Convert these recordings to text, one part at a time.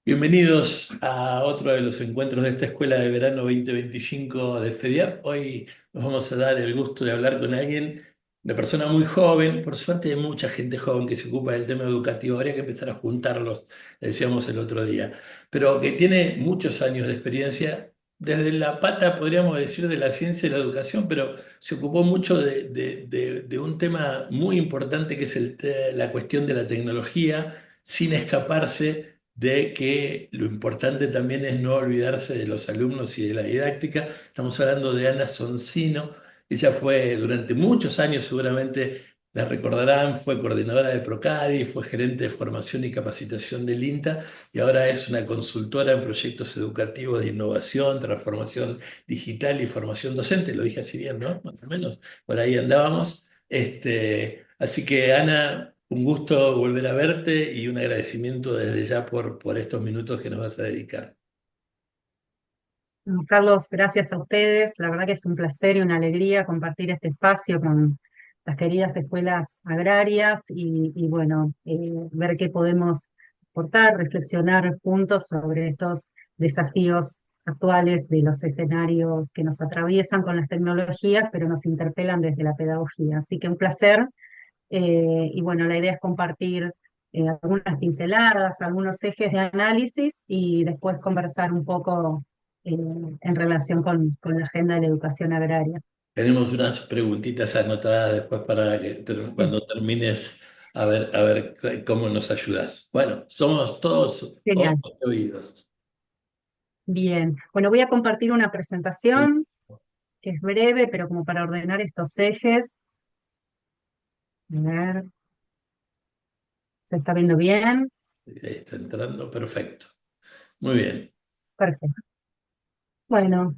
Bienvenidos a otro de los encuentros de esta Escuela de Verano 2025 de FEDIAP. Hoy nos vamos a dar el gusto de hablar con alguien, una persona muy joven. Por suerte hay mucha gente joven que se ocupa del tema educativo. Habría que empezar a juntarlos, le decíamos el otro día, pero que tiene muchos años de experiencia desde la pata, podríamos decir, de la ciencia y la educación, pero se ocupó mucho de un tema muy importante que es la cuestión de la tecnología, sin escaparse de que lo importante también es no olvidarse de los alumnos y de la didáctica. Estamos hablando de Ana Soncino. Ella fue durante muchos años, seguramente la recordarán, fue coordinadora de Procadi, fue gerente de formación y capacitación del INTA y ahora es una consultora en proyectos educativos de innovación, transformación digital y formación docente. Lo dije así bien, ¿no? Más o menos. Por ahí andábamos. Así que Ana, un gusto volver a verte y un agradecimiento desde ya por estos minutos que nos vas a dedicar. Bueno, Carlos, gracias a ustedes. La verdad que es un placer y una alegría compartir este espacio con las queridas escuelas agrarias y bueno, ver qué podemos aportar, reflexionar juntos sobre estos desafíos actuales de los escenarios que nos atraviesan con las tecnologías, pero nos interpelan desde la pedagogía. Así que un placer. Y bueno, la idea es compartir algunas pinceladas, algunos ejes de análisis y después conversar un poco en relación con la agenda de la educación agraria. Tenemos unas preguntitas anotadas después para que Sí, cuando termines a ver cómo nos ayudas. Bueno, somos todos ojos genial. y oídos. Bien. Bueno, voy a compartir una presentación que es breve, pero como para ordenar estos ejes. A ver, ¿se está viendo bien? Ahí está entrando, perfecto. Muy bien. Perfecto. Bueno,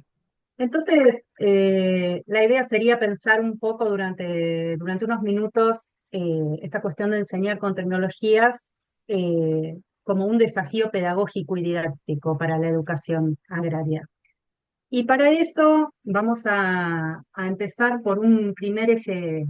entonces, la idea sería pensar un poco durante unos minutos esta cuestión de enseñar con tecnologías como un desafío pedagógico y didáctico para la educación agraria. Y para eso vamos a empezar por un primer eje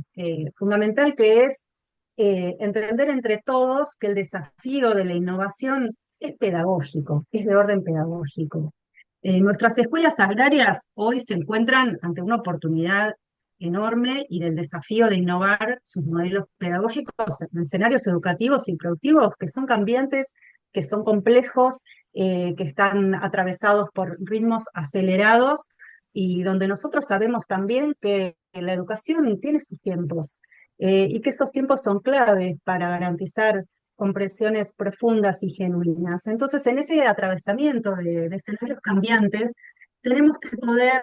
fundamental que es entender entre todos que el desafío de la innovación es pedagógico, es de orden pedagógico. Nuestras escuelas agrarias hoy se encuentran ante una oportunidad enorme y del desafío de innovar sus modelos pedagógicos en escenarios educativos y productivos que son cambiantes, que son complejos, que están atravesados por ritmos acelerados y donde nosotros sabemos también que la educación tiene sus tiempos y que esos tiempos son clave para garantizar comprensiones profundas y genuinas. Entonces, en ese atravesamiento de escenarios cambiantes, tenemos que poder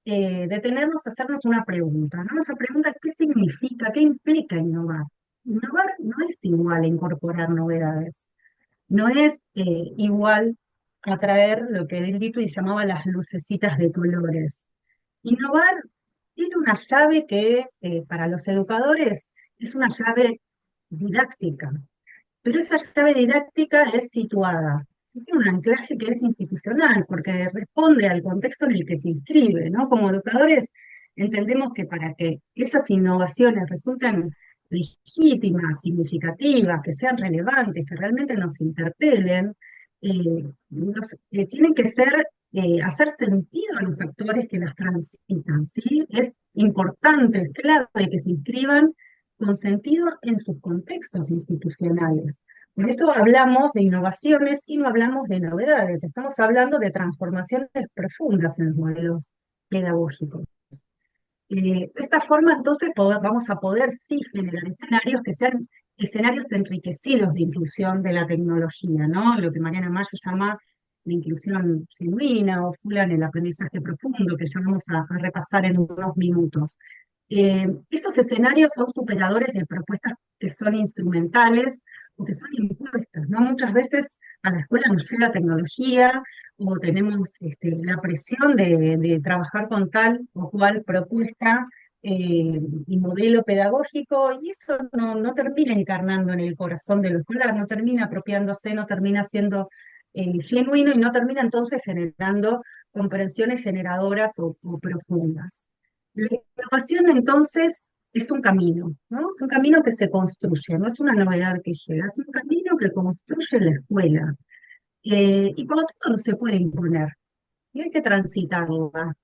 detenernos a hacernos una pregunta, ¿no? Esa pregunta, ¿qué significa, qué implica innovar? Innovar no es igual a incorporar novedades, no es igual a traer lo que Dewey llamaba las lucecitas de colores. Innovar tiene una llave que para los educadores es una llave didáctica, pero esa llave didáctica es situada. Tiene un anclaje que es institucional, porque responde al contexto en el que se inscribe, ¿no? Como educadores entendemos que para que esas innovaciones resulten legítimas, significativas, que sean relevantes, que realmente nos interpelen, tienen que ser, hacer sentido a los actores que las transitan, ¿sí? Es importante, es clave que se inscriban con sentido en sus contextos institucionales. Por eso hablamos de innovaciones y no hablamos de novedades, estamos hablando de transformaciones profundas en los modelos pedagógicos. De esta forma, entonces, vamos a poder sí generar escenarios que sean escenarios enriquecidos de inclusión de la tecnología, ¿no? Lo que Mariana Mayo llama la inclusión genuina o full en el aprendizaje profundo, que ya vamos a repasar en unos minutos. Estos escenarios son superadores de propuestas que son instrumentales o que son impuestas, ¿no? Muchas veces a la escuela nos llega tecnología o tenemos la presión de trabajar con tal o cual propuesta y modelo pedagógico, y eso no termina encarnando en el corazón de lo escolar, no termina apropiándose, no termina siendo genuino y no termina entonces generando comprensiones generadoras o profundas. La innovación entonces es un camino, ¿no? Es un camino que se construye, no es una novedad que llega, es un camino que construye la escuela. y por lo tanto no se puede imponer. Y hay que transitarla.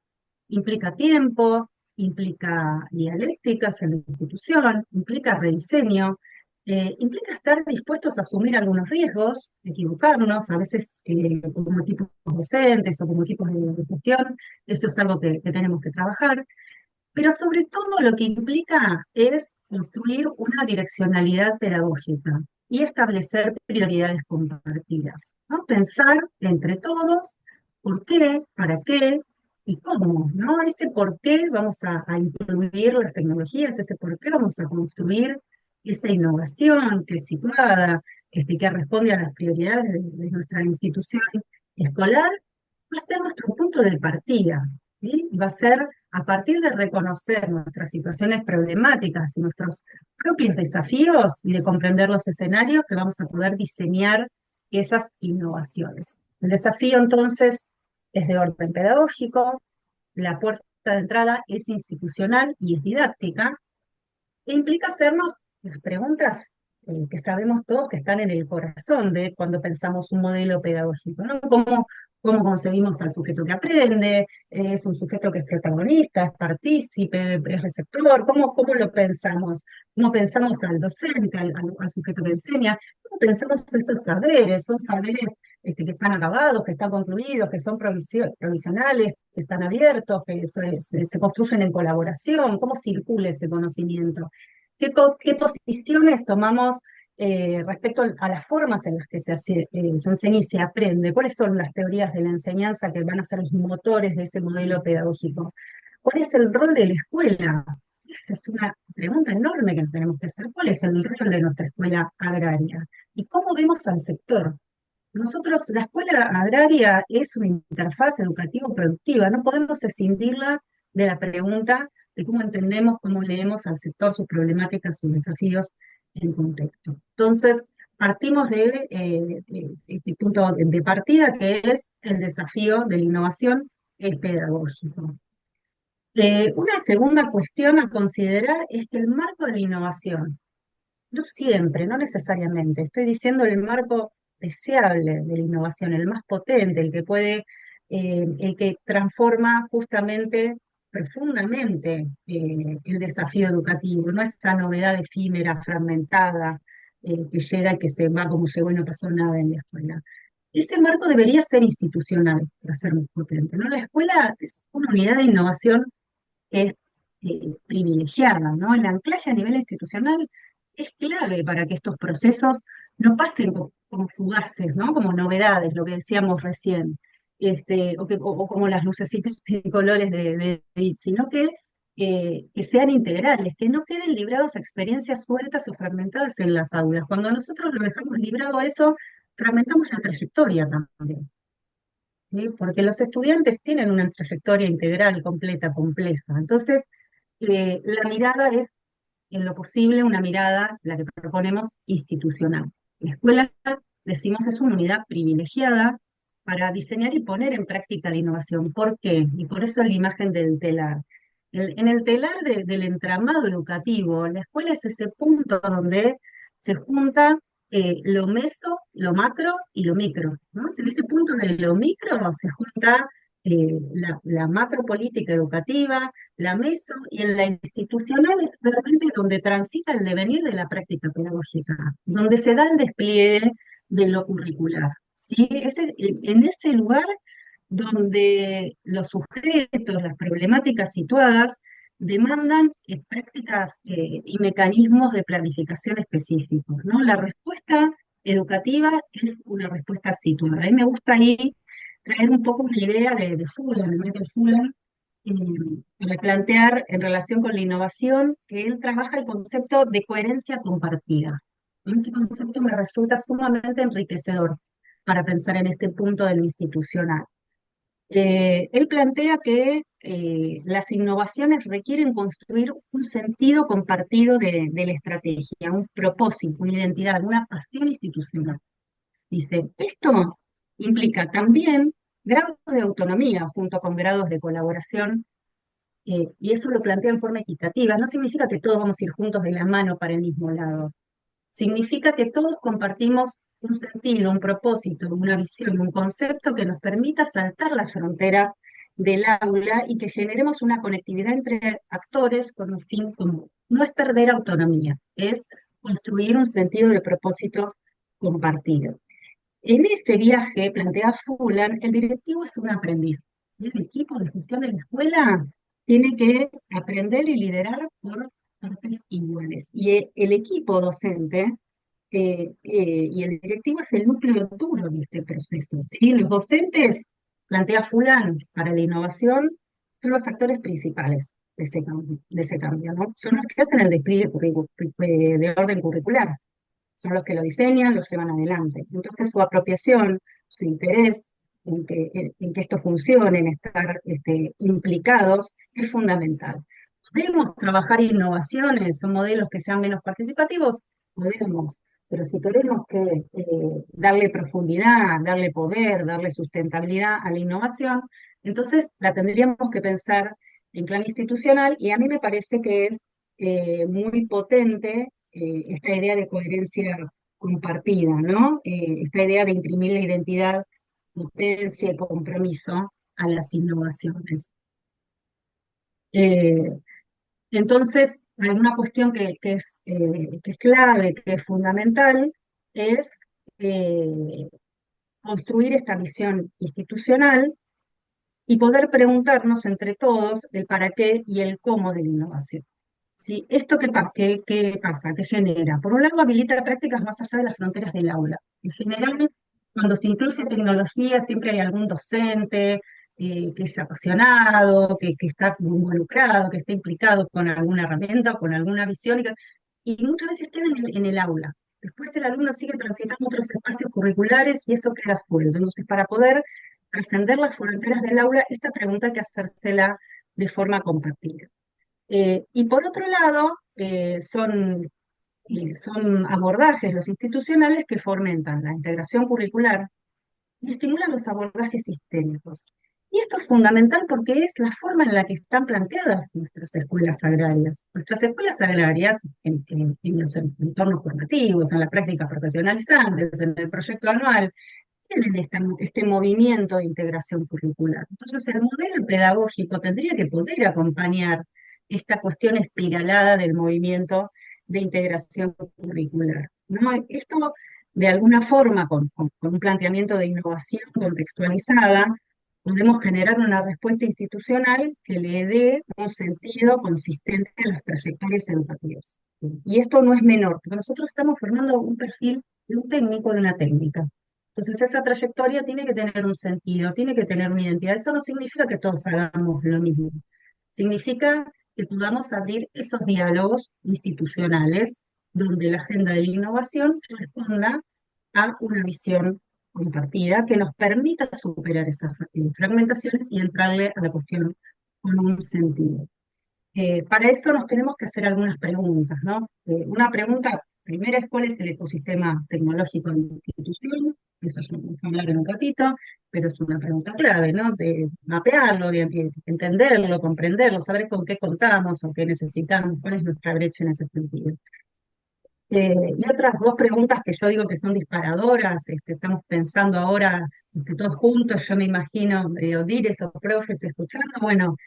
Implica tiempo, implica dialécticas en la institución, implica rediseño, implica estar dispuestos a asumir algunos riesgos, equivocarnos, a veces como equipos docentes o como equipos de gestión, eso es algo que tenemos que trabajar, pero sobre todo lo que implica es construir una direccionalidad pedagógica y establecer prioridades compartidas, ¿no? Pensar entre todos por qué, para qué y cómo, ¿no? Ese por qué vamos a incluir las tecnologías, ese por qué vamos a construir esa innovación que es situada, que responde a las prioridades de nuestra institución escolar, va a ser nuestro punto de partida, ¿sí? Va a ser a partir de reconocer nuestras situaciones problemáticas y nuestros propios desafíos y de comprender los escenarios que vamos a poder diseñar esas innovaciones. El desafío entonces es de orden pedagógico, la puerta de entrada es institucional y es didáctica, e implica hacernos las preguntas que sabemos todos que están en el corazón de cuando pensamos un modelo pedagógico, ¿no? ¿Cómo concebimos al sujeto que aprende? ¿Es un sujeto que es protagonista, es partícipe, es receptor? ¿Cómo lo pensamos? ¿Cómo pensamos al docente, al sujeto que enseña? ¿Cómo pensamos esos saberes? ¿Son saberes que están acabados, que están concluidos, que son provisionales, que están abiertos, que se construyen en colaboración? ¿Cómo circula ese conocimiento? ¿Qué posiciones tomamos respecto a las formas en las que se enseña y se aprende? ¿Cuáles son las teorías de la enseñanza que van a ser los motores de ese modelo pedagógico? ¿Cuál es el rol de la escuela? Esta es una pregunta enorme que nos tenemos que hacer. ¿Cuál es el rol de nuestra escuela agraria? ¿Y cómo vemos al sector? Nosotros, la escuela agraria es una interfaz educativo-productiva, no podemos escindirla de la pregunta de cómo entendemos, cómo leemos al sector, sus problemáticas, sus desafíos en contexto. Entonces, partimos de este punto de partida que es el desafío de la innovación pedagógico. Una segunda cuestión a considerar es que el marco de la innovación, no siempre, no necesariamente. Estoy diciendo el marco deseable de la innovación, el más potente, el que transforma justamente profundamente el desafío educativo, no esa novedad efímera, fragmentada, que llega y que se va como llegó y no pasó nada en la escuela. Ese marco debería ser institucional para ser más potente, ¿no? La escuela es una unidad de innovación es privilegiada, ¿no? El anclaje a nivel institucional es clave para que estos procesos no pasen como fugaces, ¿no? Como novedades, lo que decíamos recién, o como las lucecitas de colores de IT, sino que sean integrales, que no queden librados a experiencias sueltas o fragmentadas en las aulas. Cuando nosotros lo dejamos librado a eso, fragmentamos la trayectoria también. ¿Sí? Porque los estudiantes tienen una trayectoria integral, completa, compleja. Entonces, la mirada es, en lo posible, una mirada, la que proponemos, institucional. La escuela, decimos, es una unidad privilegiada para diseñar y poner en práctica la innovación. ¿Por qué? Y por eso la imagen del telar. En el telar del entramado educativo, la escuela es ese punto donde se junta lo meso, lo macro y lo micro, ¿no? En ese punto de lo micro se junta la macro política educativa, la meso, y en la institucional es realmente donde transita el devenir de la práctica pedagógica, donde se da el despliegue de lo curricular. ¿Sí? En ese lugar donde los sujetos, las problemáticas situadas, demandan prácticas y mecanismos de planificación específicos, ¿no? La respuesta educativa es una respuesta situada. A mí me gusta ahí traer un poco una idea de Fuller, de Michael Fuller, eh, para plantear en relación con la innovación, que él trabaja el concepto de coherencia compartida. Este concepto me resulta sumamente enriquecedor para pensar en este punto de lo institucional. Él plantea que las innovaciones requieren construir un sentido compartido de la estrategia, un propósito, una identidad, una pasión institucional. Dice, esto implica también grados de autonomía junto con grados de colaboración, y eso lo plantea en forma equitativa. No significa que todos vamos a ir juntos de la mano para el mismo lado. Significa que todos compartimos un sentido, un propósito, una visión, un concepto que nos permita saltar las fronteras del aula y que generemos una conectividad entre actores con un fin común. No es perder autonomía, es construir un sentido de propósito compartido. En este viaje, plantea Fulan, el directivo es un aprendiz. Y el equipo de gestión de la escuela tiene que aprender y liderar por partes iguales. Y el equipo docente y el directivo es el núcleo duro de este proceso, ¿sí? Los docentes, plantea Fulan, para la innovación, son los factores principales de ese cambio, ¿no? Son los que hacen el despliegue de orden curricular, son los que lo diseñan, los llevan adelante. Entonces su apropiación, su interés en que esto funcione, en estar implicados, es fundamental. ¿Podemos trabajar innovaciones o modelos que sean menos participativos? Podemos, pero si queremos darle profundidad, darle poder, darle sustentabilidad a la innovación, entonces la tendríamos que pensar en clave institucional y a mí me parece que es muy potente esta idea de coherencia compartida, ¿no? Esta idea de imprimir la identidad, potencia y compromiso a las innovaciones. Eh, entonces, alguna cuestión que es clave, que es fundamental, es eh, construir esta visión institucional y poder preguntarnos entre todos el para qué y el cómo de la innovación. ¿Sí? ¿Esto qué pasa? ¿Qué genera? Por un lado, habilita prácticas más allá de las fronteras del aula. En general, cuando se incluye tecnología, siempre hay algún docente que es apasionado, que está involucrado, que está implicado con alguna herramienta o con alguna visión, y muchas veces queda en el aula. Después el alumno sigue transitando otros espacios curriculares y esto queda suelto. Entonces, para poder trascender las fronteras del aula, esta pregunta hay que hacérsela de forma compartida. Y por otro lado, son abordajes los institucionales que fomentan la integración curricular y estimulan los abordajes sistémicos. Y esto es fundamental porque es la forma en la que están planteadas nuestras escuelas agrarias. Nuestras escuelas agrarias, en los entornos formativos, en las prácticas profesionalizantes, en el proyecto anual, tienen este movimiento de integración curricular. Entonces, el modelo pedagógico tendría que poder acompañar esta cuestión espiralada del movimiento de integración curricular, ¿no? Esto, de alguna forma, con un planteamiento de innovación contextualizada, podemos generar una respuesta institucional que le dé un sentido consistente a las trayectorias educativas. Y esto no es menor, porque nosotros estamos formando un perfil de un técnico de una técnica. Entonces esa trayectoria tiene que tener un sentido, tiene que tener una identidad. Eso no significa que todos hagamos lo mismo. Significa que podamos abrir esos diálogos institucionales donde la agenda de la innovación responda a una visión compartida que nos permita superar esas fragmentaciones y entrarle a la cuestión con un sentido. Para eso nos tenemos que hacer algunas preguntas, ¿no? Una pregunta primera es cuál es el ecosistema tecnológico de la institución, eso ya vamos a hablar en un ratito, pero es una pregunta clave, ¿no? De mapearlo, de entenderlo, comprenderlo, saber con qué contamos o qué necesitamos, cuál es nuestra brecha en ese sentido. Y otras dos preguntas que yo digo que son disparadoras, estamos pensando ahora todos juntos, yo me imagino Odires o profes escuchando, bueno,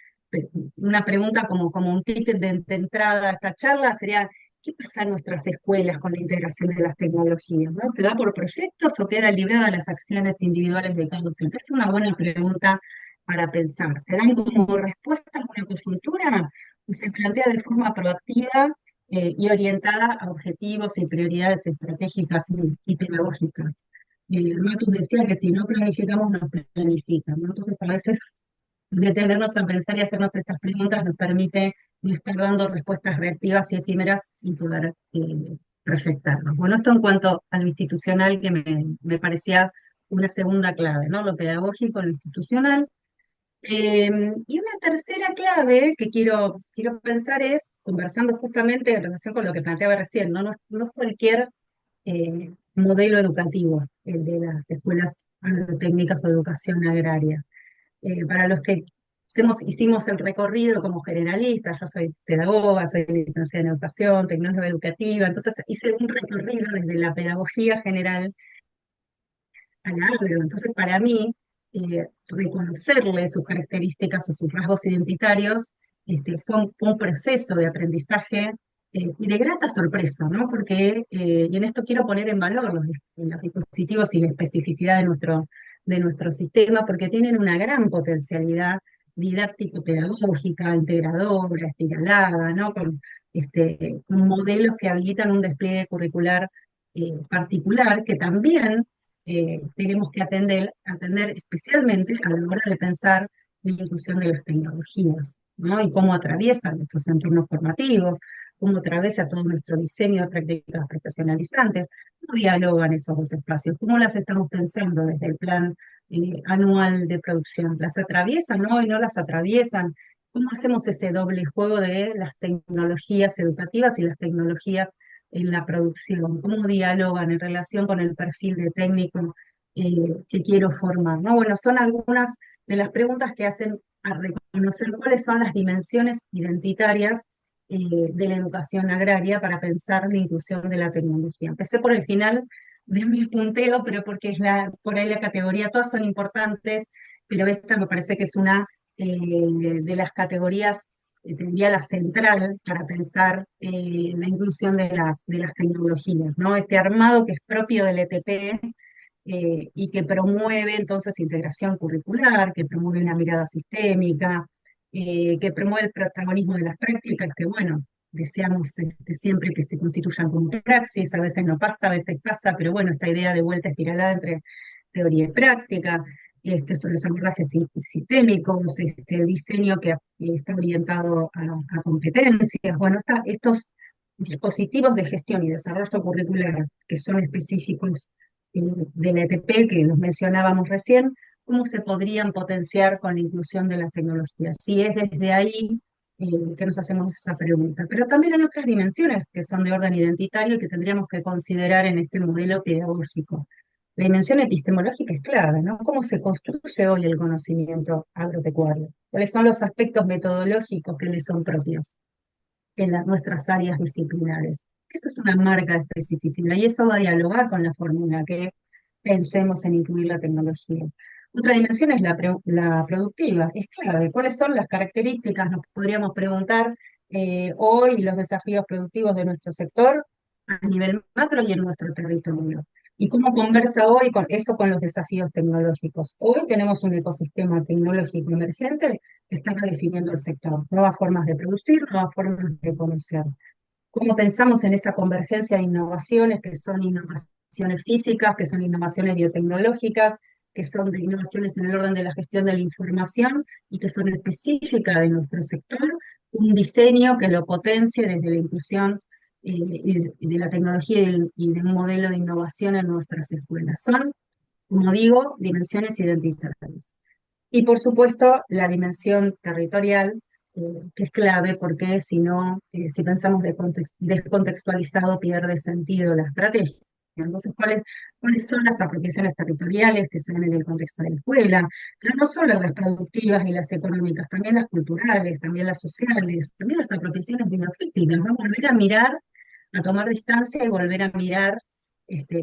una pregunta como un ticket de entrada a esta charla sería, ¿qué pasa en nuestras escuelas con la integración de las tecnologías? ¿No? ¿Se da por proyectos o queda librada a las acciones individuales de cada docente? Es una buena pregunta para pensar. ¿Se dan como respuesta a una coyuntura o se plantea de forma proactiva y orientada a objetivos y prioridades estratégicas y pedagógicas? Matus decía que si no planificamos, nos planifican, ¿no? Entonces, a veces detenernos a pensar y hacernos estas preguntas nos permite no estar dando respuestas reactivas y efímeras y poder proyectarnos. Bueno, esto en cuanto a lo institucional, que me parecía una segunda clave, ¿no? Lo pedagógico, lo institucional. Y una tercera clave que quiero pensar es, conversando justamente en relación con lo que planteaba recién, ¿no? No es cualquier modelo educativo, el de las escuelas agrotécnicas o educación agraria. Para los que hicimos el recorrido como generalistas, yo soy pedagoga, soy licenciada en educación, tecnología educativa, entonces hice un recorrido desde la pedagogía general a la agro. Entonces, para mí, reconocerle sus características o sus rasgos identitarios fue un proceso de aprendizaje y de grata sorpresa, ¿no? Porque, y en esto quiero poner en valor los dispositivos y la especificidad de nuestro sistema, porque tienen una gran potencialidad didáctico-pedagógica, integradora, espiralada, ¿no? Con modelos que habilitan un despliegue curricular particular que también tenemos que atender especialmente a la hora de pensar la inclusión de las tecnologías, ¿no? Y cómo atraviesan nuestros entornos formativos, cómo atraviesa todo nuestro diseño de prácticas profesionalizantes, cómo dialogan esos dos espacios, cómo las estamos pensando desde el plan anual de producción. ¿Las atraviesan, no? Y no las atraviesan. ¿Cómo hacemos ese doble juego de las tecnologías educativas y las tecnologías en la producción? ¿Cómo dialogan en relación con el perfil de técnico que quiero formar? ¿No? Bueno, son algunas de las preguntas que hacen a reconocer cuáles son las dimensiones identitarias de la educación agraria para pensar la inclusión de la tecnología. Empecé por el final de mi punteo, pero porque es por ahí la categoría, todas son importantes, pero esta me parece que es una de las categorías, tendría la central para pensar la inclusión de las tecnologías, ¿no? Este armado que es propio del ETP y que promueve entonces integración curricular, que promueve una mirada sistémica, que promueve el protagonismo de las prácticas, que bueno, deseamos siempre que se constituyan como praxis, a veces no pasa, a veces pasa, pero bueno, esta idea de vuelta espiralada entre teoría y práctica, estos los abordajes sistémicos, el diseño que está orientado a competencias, bueno, estos dispositivos de gestión y desarrollo curricular que son específicos del ETP que los mencionábamos recién, ¿cómo se podrían potenciar con la inclusión de las tecnologías? Si es desde ahí que nos hacemos esa pregunta. Pero también hay otras dimensiones que son de orden identitario y que tendríamos que considerar en este modelo pedagógico. La dimensión epistemológica es clave, ¿no? ¿Cómo se construye hoy el conocimiento agropecuario? ¿Cuáles son los aspectos metodológicos que le son propios en nuestras áreas disciplinares? Eso es una marca de especificidad y eso va a dialogar con la fórmula que pensemos en incluir la tecnología. Otra dimensión es la productiva, es clave. ¿Cuáles son las características? Nos podríamos preguntar hoy los desafíos productivos de nuestro sector a nivel macro y en nuestro territorio. ¿Y cómo conversa hoy con eso con los desafíos tecnológicos? Hoy tenemos un ecosistema tecnológico emergente que está redefiniendo el sector, nuevas formas de producir, nuevas formas de conocer. ¿Cómo pensamos en esa convergencia de innovaciones que son innovaciones físicas, que son innovaciones biotecnológicas, que son de innovaciones en el orden de la gestión de la información y que son específicas de nuestro sector? Un diseño que lo potencie desde la inclusión y de la tecnología y de un modelo de innovación en nuestras escuelas. Son, como digo, dimensiones identitarias. Y por supuesto, la dimensión territorial, que es clave porque si no, si pensamos descontextualizado, pierde sentido la estrategia. Entonces, ¿cuáles son las apropiaciones territoriales que se dan en el contexto de la escuela? Pero no solo las productivas y las económicas, también las culturales, también las sociales, también las apropiaciones biofísicas, ¿no? Volver a mirar, a tomar distancia y volver a mirar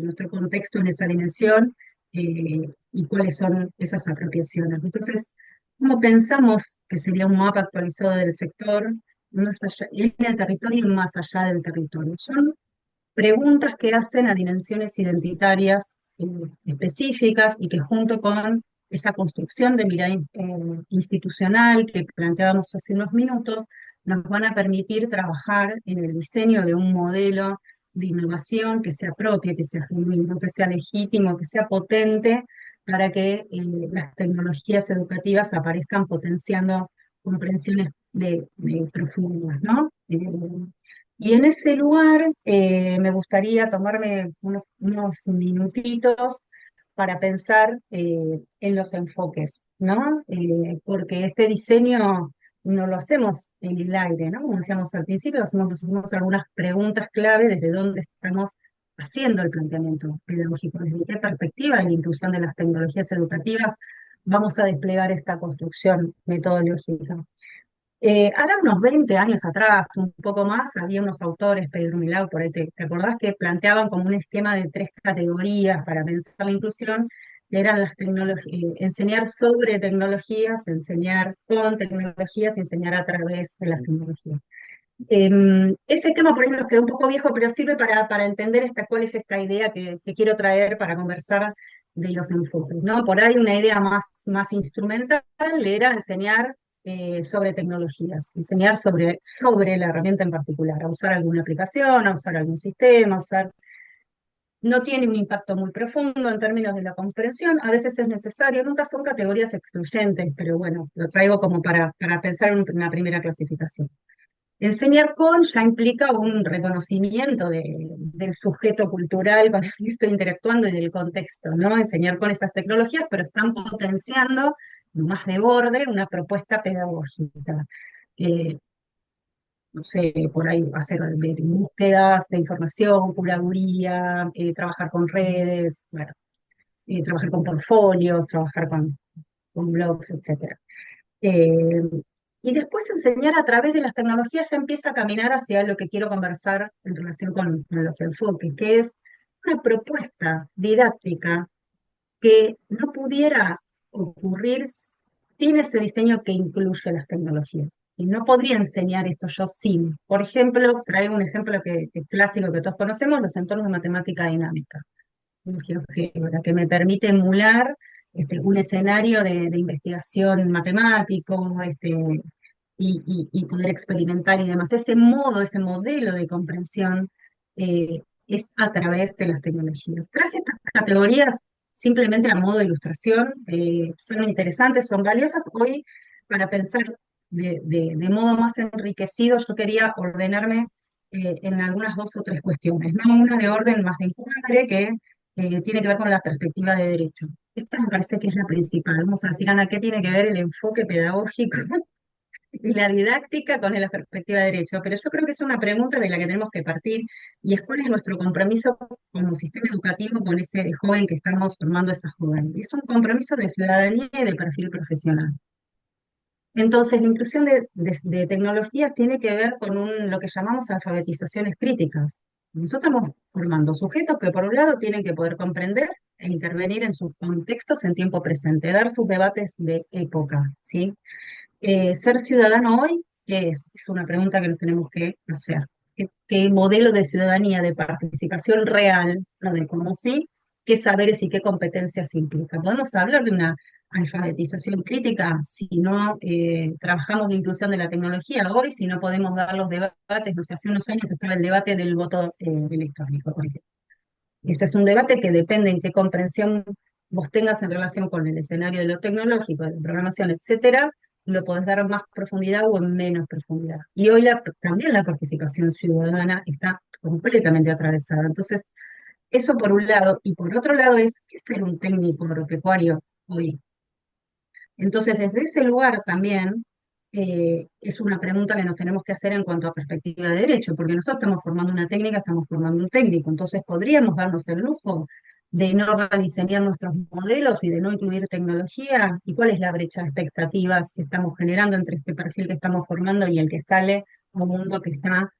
nuestro contexto en esa dimensión y cuáles son esas apropiaciones. Entonces, ¿cómo pensamos que sería un mapa actualizado del sector más allá, en el territorio y más allá del territorio? Son preguntas que hacen a dimensiones identitarias específicas y que junto con esa construcción de mirada institucional que planteábamos hace unos minutos, nos van a permitir trabajar en el diseño de un modelo de innovación que sea propio, que sea genuino, que sea legítimo, que sea potente para que las tecnologías educativas aparezcan potenciando comprensiones profundas, ¿no? Y en ese lugar me gustaría tomarme unos minutitos para pensar en los enfoques, ¿no? Porque este diseño no lo hacemos en el aire, ¿no? Como decíamos al principio, nos hacemos algunas preguntas clave desde dónde estamos haciendo el planteamiento pedagógico, desde qué perspectiva de la inclusión de las tecnologías educativas vamos a desplegar esta construcción metodológica. Ahora unos 20 años atrás, un poco más, había unos autores, Pedro Milán, por ahí te acordás, que planteaban como un esquema de tres categorías para pensar la inclusión, que eran las tecnologías, enseñar sobre tecnologías, enseñar con tecnologías y enseñar a través de las tecnologías. Ese tema por ahí nos quedó un poco viejo, pero sirve para entender cuál es esta idea que quiero traer para conversar de los enfoques, ¿no? Por ahí una idea más instrumental era enseñar sobre tecnologías, enseñar sobre la herramienta en particular, a usar alguna aplicación, a usar algún sistema, a usar... No tiene un impacto muy profundo en términos de la comprensión, a veces es necesario, nunca son categorías excluyentes, pero bueno, lo traigo como para pensar en una primera clasificación. Enseñar con ya implica un reconocimiento del sujeto cultural con el que estoy interactuando y del contexto, ¿no? Enseñar con esas tecnologías, pero están potenciando más de borde una propuesta pedagógica. Eh, no sé, por ahí hacer búsquedas de información, curaduría, trabajar con redes, bueno, trabajar con portfolios, trabajar con blogs, etcétera. Eh, y después enseñar a través de las tecnologías ya empieza a caminar hacia lo que quiero conversar en relación con los enfoques, que es una propuesta didáctica que no pudiera ocurrir sin ese diseño que incluye las tecnologías. Y no podría enseñar esto yo sin. Por ejemplo, traigo un ejemplo que es clásico que todos conocemos, los entornos de matemática dinámica, una GeoGebra, que me permite emular un escenario de investigación matemático, y poder experimentar y demás. Ese modo, ese modelo de comprensión es a través de las tecnologías. Traje estas categorías simplemente a modo de ilustración, son interesantes, son valiosas. Hoy, para pensar de modo más enriquecido, yo quería ordenarme en algunas dos o tres cuestiones, ¿no? Una de orden más de encuadre que tiene que ver con la perspectiva de derecho. Esta me parece que es la principal. Vamos a decir, Ana, ¿qué tiene que ver el enfoque pedagógico y la didáctica con la perspectiva de derecho? Pero yo creo que es una pregunta de la que tenemos que partir y es cuál es nuestro compromiso como sistema educativo con ese joven que estamos formando, esa joven. Es un compromiso de ciudadanía y de perfil profesional. Entonces, la inclusión de tecnología tiene que ver con lo que llamamos alfabetizaciones críticas. Nosotros estamos formando sujetos que, por un lado, tienen que poder comprender e intervenir en sus contextos en tiempo presente, dar sus debates de época, ¿sí? Ser ciudadano hoy, ¿qué es? Es una pregunta que nos tenemos que hacer. ¿Qué modelo de ciudadanía, de participación real, no de cómo sí, qué saberes y qué competencias implica? ¿Podemos hablar de una alfabetización crítica si no trabajamos la inclusión de la tecnología hoy, si no podemos dar los debates? No sé, hace unos años estaba el debate del voto electrónico, por ejemplo. Ese es un debate que depende en qué comprensión vos tengas en relación con el escenario de lo tecnológico, de la programación, etcétera, lo podés dar más profundidad o en menos profundidad. Y hoy también la participación ciudadana está completamente atravesada. Entonces, eso por un lado. Y por otro lado es, ¿qué es ser un técnico agropecuario hoy? Entonces, desde ese lugar también es una pregunta que nos tenemos que hacer en cuanto a perspectiva de derecho, porque nosotros estamos formando una técnica, estamos formando un técnico, entonces podríamos darnos el lujo de no rediseñar nuestros modelos y de no incluir tecnología. ¿Y cuál es la brecha de expectativas que estamos generando entre este perfil que estamos formando y el que sale a un mundo que está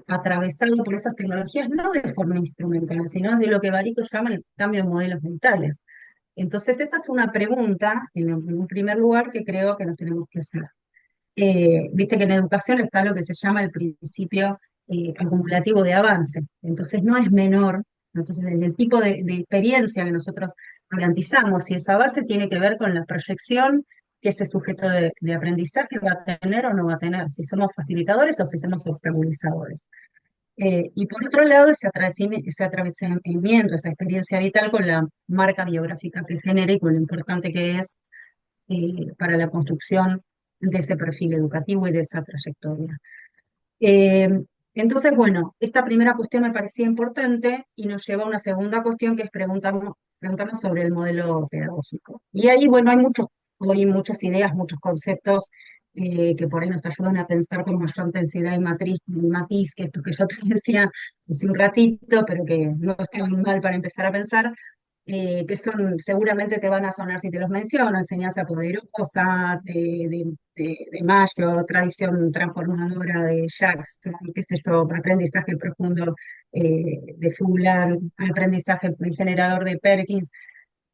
atravesado por esas tecnologías, no de forma instrumental, sino de lo que Barico llama el cambio de modelos mentales? Entonces, esa es una pregunta, en un primer lugar, que creo que nos tenemos que hacer. Viste que en educación está lo que se llama el principio acumulativo de avance. Entonces, no es menor. Entonces, el tipo de experiencia que nosotros garantizamos, y esa base tiene que ver con la proyección que ese sujeto de aprendizaje va a tener o no va a tener, si somos facilitadores o si somos obstaculizadores. Y por otro lado, ese atravesamiento, esa experiencia vital con la marca biográfica que genera y con lo importante que es para la construcción de ese perfil educativo y de esa trayectoria. Eh, entonces, bueno, esta primera cuestión me parecía importante y nos lleva a una segunda cuestión que es preguntarnos sobre el modelo pedagógico. Y ahí, bueno, hoy muchas ideas, muchos conceptos que por ahí nos ayudan a pensar con mayor intensidad y matiz, que esto que yo te decía hace un ratito, pero que no está muy mal para empezar a pensar, que seguramente te van a sonar si te los menciono: enseñanza poderosa, de Mayo, tradición transformadora de Jackson, qué sé yo, aprendizaje profundo de Fuller, aprendizaje generador de Perkins.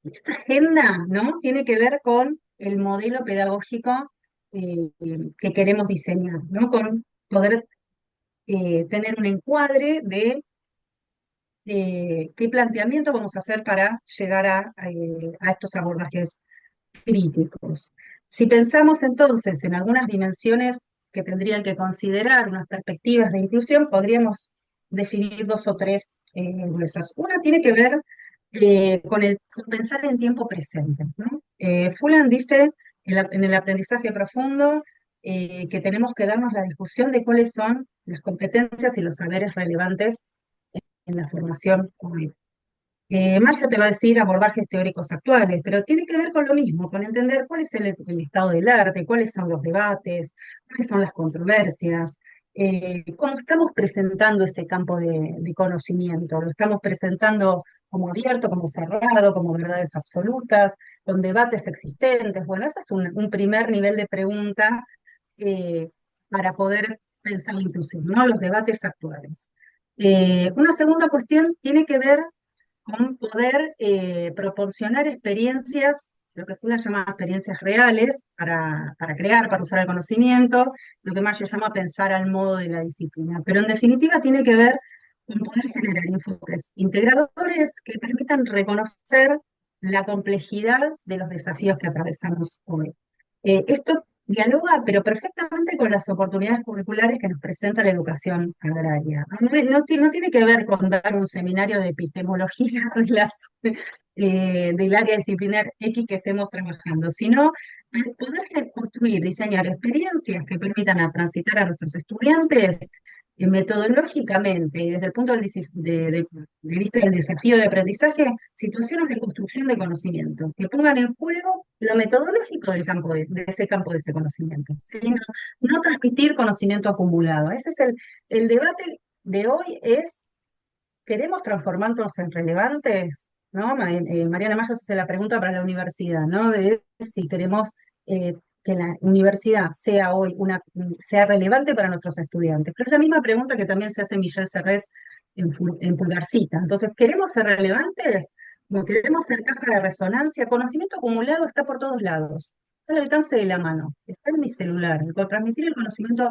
esta agenda, ¿no? Tiene que ver con el modelo pedagógico que queremos diseñar, ¿no? Con poder tener un encuadre de qué planteamiento vamos a hacer para llegar a estos abordajes críticos. Si pensamos entonces en algunas dimensiones que tendrían que considerar unas perspectivas de inclusión, podríamos definir dos o tres gruesas. Una tiene que ver con pensar en tiempo presente, ¿no? Fulan dice en el aprendizaje profundo que tenemos que darnos la discusión de cuáles son las competencias y los saberes relevantes en la formación hoy. Marcia te va a decir abordajes teóricos actuales, pero tiene que ver con lo mismo, con entender cuál es el estado del arte, cuáles son los debates, cuáles son las controversias, cómo estamos presentando ese campo de conocimiento. Lo estamos presentando como abierto, como cerrado, como verdades absolutas, con debates existentes. Bueno, ese es un primer nivel de pregunta eh, para poder pensar la inclusión, ¿no? Los debates actuales. Una segunda cuestión tiene que ver con poder proporcionar experiencias, lo que Fuller llama experiencias reales, para crear, para usar el conocimiento, lo que Marshall llama pensar al modo de la disciplina. Pero en definitiva tiene que ver con poder generar enfoques integradores que permitan reconocer la complejidad de los desafíos que atravesamos hoy. Esto dialoga, pero perfectamente con las oportunidades curriculares que nos presenta la educación agraria. No tiene que ver con dar un seminario de epistemología del área disciplinar X que estemos trabajando, sino poder construir, diseñar experiencias que permitan a transitar a nuestros estudiantes metodológicamente y desde el punto de vista del desafío de aprendizaje, situaciones de construcción de conocimiento, que pongan en juego lo metodológico de ese campo de ese conocimiento, sino no transmitir conocimiento acumulado. Ese es el debate de hoy, es, ¿queremos transformarnos en relevantes? ¿No? Mariana Mayos hace la pregunta para la universidad, ¿no? De si queremos que la universidad sea hoy sea relevante para nuestros estudiantes. Pero es la misma pregunta que también se hace Michelle Serres en Pulgarcita. Entonces, ¿queremos ser relevantes? ¿No queremos ser caja de resonancia? Conocimiento acumulado está por todos lados. Está al alcance de la mano. Está en mi celular. Transmitir el conocimiento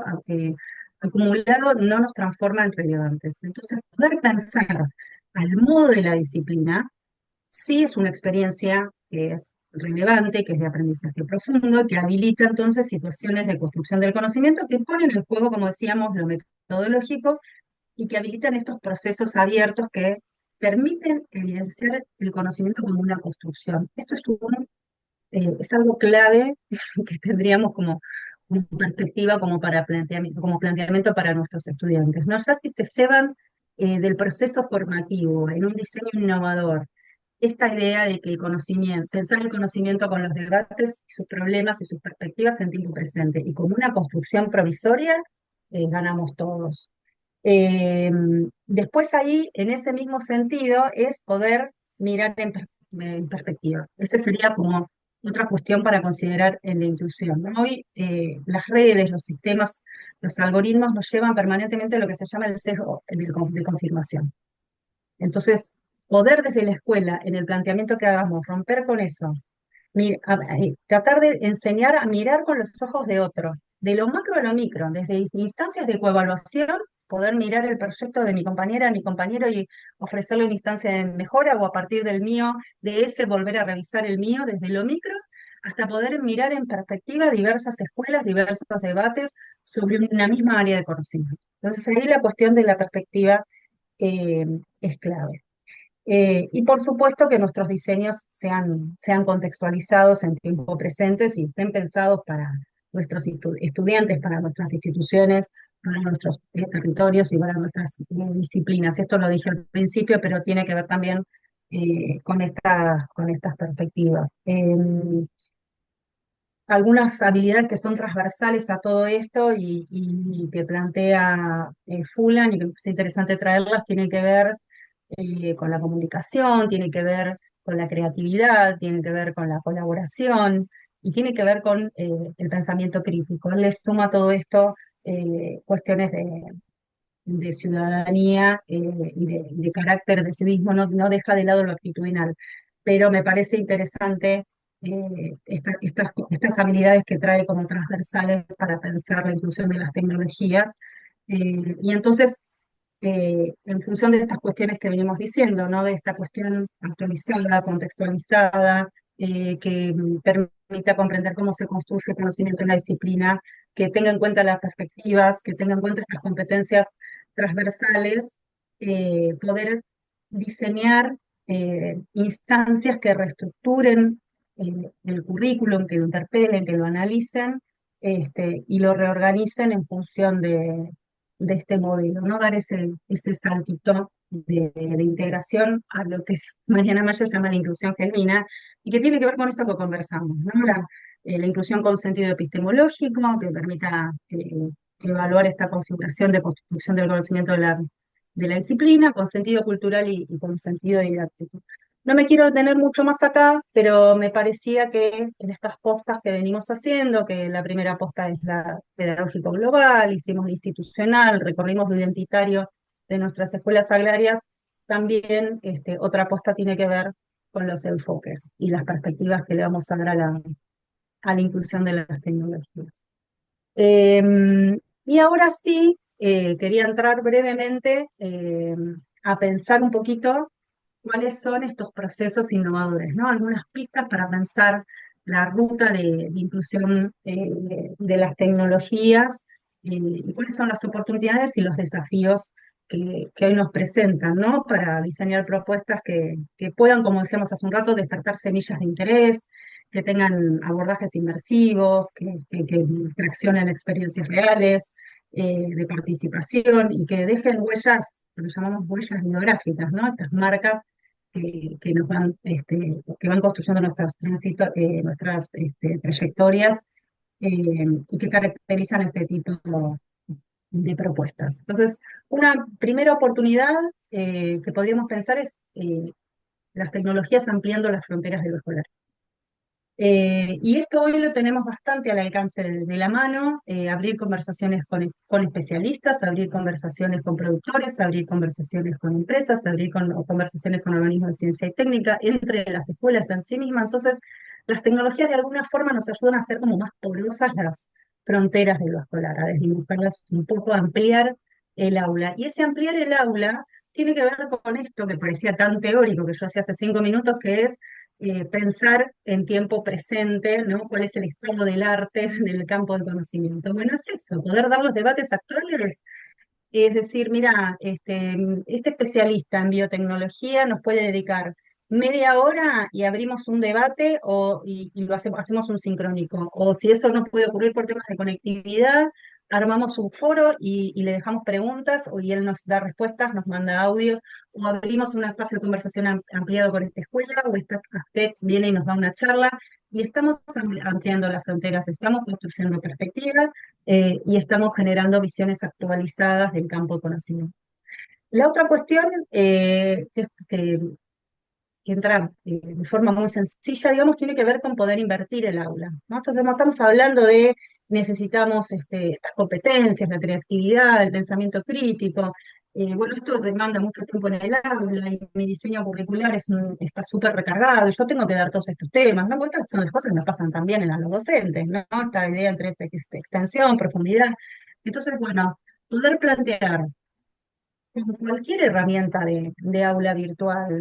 acumulado no nos transforma en relevantes. Entonces, poder pensar al modo de la disciplina sí es una experiencia que es relevante, que es de aprendizaje profundo, que habilita entonces situaciones de construcción del conocimiento que ponen en juego, como decíamos, lo metodológico y que habilitan estos procesos abiertos que permiten evidenciar el conocimiento como una construcción. Esto es algo clave que tendríamos como perspectiva, como planteamiento para nuestros estudiantes. No sé si se llevan del proceso formativo en un diseño innovador esta idea de que el conocimiento, pensar el conocimiento con los debates, sus problemas y sus perspectivas en tiempo presente y como una construcción provisoria, ganamos todos. Eh, Después ahí, en ese mismo sentido, es poder mirar en perspectiva. Esa sería como otra cuestión para considerar en la inclusión, ¿no? Hoy las redes, los sistemas, los algoritmos nos llevan permanentemente a lo que se llama el sesgo de confirmación. Entonces, poder desde la escuela, en el planteamiento que hagamos, romper con eso, tratar de enseñar a mirar con los ojos de otro, de lo macro a lo micro, desde instancias de coevaluación, poder mirar el proyecto de mi compañera, de mi compañero y ofrecerle una instancia de mejora o a partir del mío, de ese volver a revisar el mío desde lo micro, hasta poder mirar en perspectiva diversas escuelas, diversos debates sobre una misma área de conocimiento. Entonces ahí la cuestión de la perspectiva eh, es clave. Y por supuesto que nuestros diseños sean contextualizados en tiempo presente y estén pensados para nuestros estudiantes, para nuestras instituciones, para nuestros territorios y para nuestras disciplinas. Esto lo dije al principio, pero tiene que ver también con estas perspectivas. Algunas habilidades que son transversales a todo esto y que plantea Fulan y que es interesante traerlas, tienen que ver con la comunicación, tiene que ver con la creatividad, tiene que ver con la colaboración y tiene que ver con el pensamiento crítico. Él le suma a todo esto cuestiones de ciudadanía y de carácter de sí mismo, no deja de lado lo actitudinal. pero me parece interesante estas habilidades que trae como transversales para pensar la inclusión de las tecnologías. Y entonces, en función de estas cuestiones que venimos diciendo, ¿no? De esta cuestión actualizada, contextualizada, que permita comprender cómo se construye el conocimiento en la disciplina, que tenga en cuenta las perspectivas, que tenga en cuenta estas competencias transversales, poder diseñar instancias que reestructuren el currículum, que lo interpelen, que lo analicen, y lo reorganicen en función de este modelo, ¿no? Dar ese saltito de integración a lo que Mariana Mayer llama la inclusión genuina, y que tiene que ver con esto que conversamos, ¿no? La inclusión con sentido epistemológico, que permita evaluar esta configuración de construcción del conocimiento de la disciplina, con sentido cultural y con sentido didáctico. No me quiero detener mucho más acá, pero me parecía que en estas postas que venimos haciendo, que la primera posta es la pedagógico global, hicimos la institucional, recorrimos lo identitario de nuestras escuelas agrarias, también otra posta tiene que ver con los enfoques y las perspectivas que le vamos a dar a la inclusión de las tecnologías. Y ahora sí, quería entrar brevemente a pensar un poquito cuáles son estos procesos innovadores, ¿no? Algunas pistas para pensar la ruta de inclusión de las tecnologías, y cuáles son las oportunidades y los desafíos que hoy nos presentan, ¿no? Para diseñar propuestas que puedan, como decíamos hace un rato, despertar semillas de interés, que tengan abordajes inmersivos, que traccionen experiencias reales, de participación, y que dejen huellas, lo que llamamos huellas biográficas, ¿no? Estas marcas que nos van, que van construyendo nuestras trayectorias, y que caracterizan este tipo de propuestas. Entonces, una primera oportunidad que podríamos pensar es las tecnologías ampliando las fronteras de lo escolar. Y esto hoy lo tenemos bastante al alcance de la mano, abrir conversaciones con especialistas, abrir conversaciones con productores, abrir conversaciones con empresas, o conversaciones con organismos de ciencia y técnica, entre las escuelas en sí mismas. Entonces, las tecnologías de alguna forma nos ayudan a hacer como más porosas las fronteras de lo escolar, a desdibujarlas un poco, a ampliar el aula. Y ese ampliar el aula tiene que ver con esto que parecía tan teórico que yo hacía hace 5 minutos, que es pensar en tiempo presente, ¿no? ¿Cuál es el estado del arte del campo del conocimiento? Bueno, es eso, poder dar los debates actuales. Es decir, mira, este especialista en biotecnología nos puede dedicar media hora y abrimos un debate, y lo hacemos un sincrónico. O si esto no puede ocurrir por temas de conectividad, armamos un foro y le dejamos preguntas, y él nos da respuestas, nos manda audios, o abrimos un espacio de conversación ampliado con esta escuela, o esta ASTEC viene y nos da una charla, y estamos ampliando las fronteras, estamos construyendo perspectivas, y estamos generando visiones actualizadas del campo de conocimiento. La otra cuestión, que entra de forma muy sencilla, digamos, tiene que ver con poder invertir el aula, ¿no? Entonces, no estamos hablando de necesitamos estas competencias, la creatividad, el pensamiento crítico. Bueno, esto demanda mucho tiempo en el aula, y mi diseño curricular está súper recargado, y yo tengo que dar todos estos temas, ¿no? Porque estas son las cosas que nos pasan también a los docentes, ¿no? Esta idea entre extensión, profundidad. Entonces, bueno, poder plantear como cualquier herramienta de aula virtual,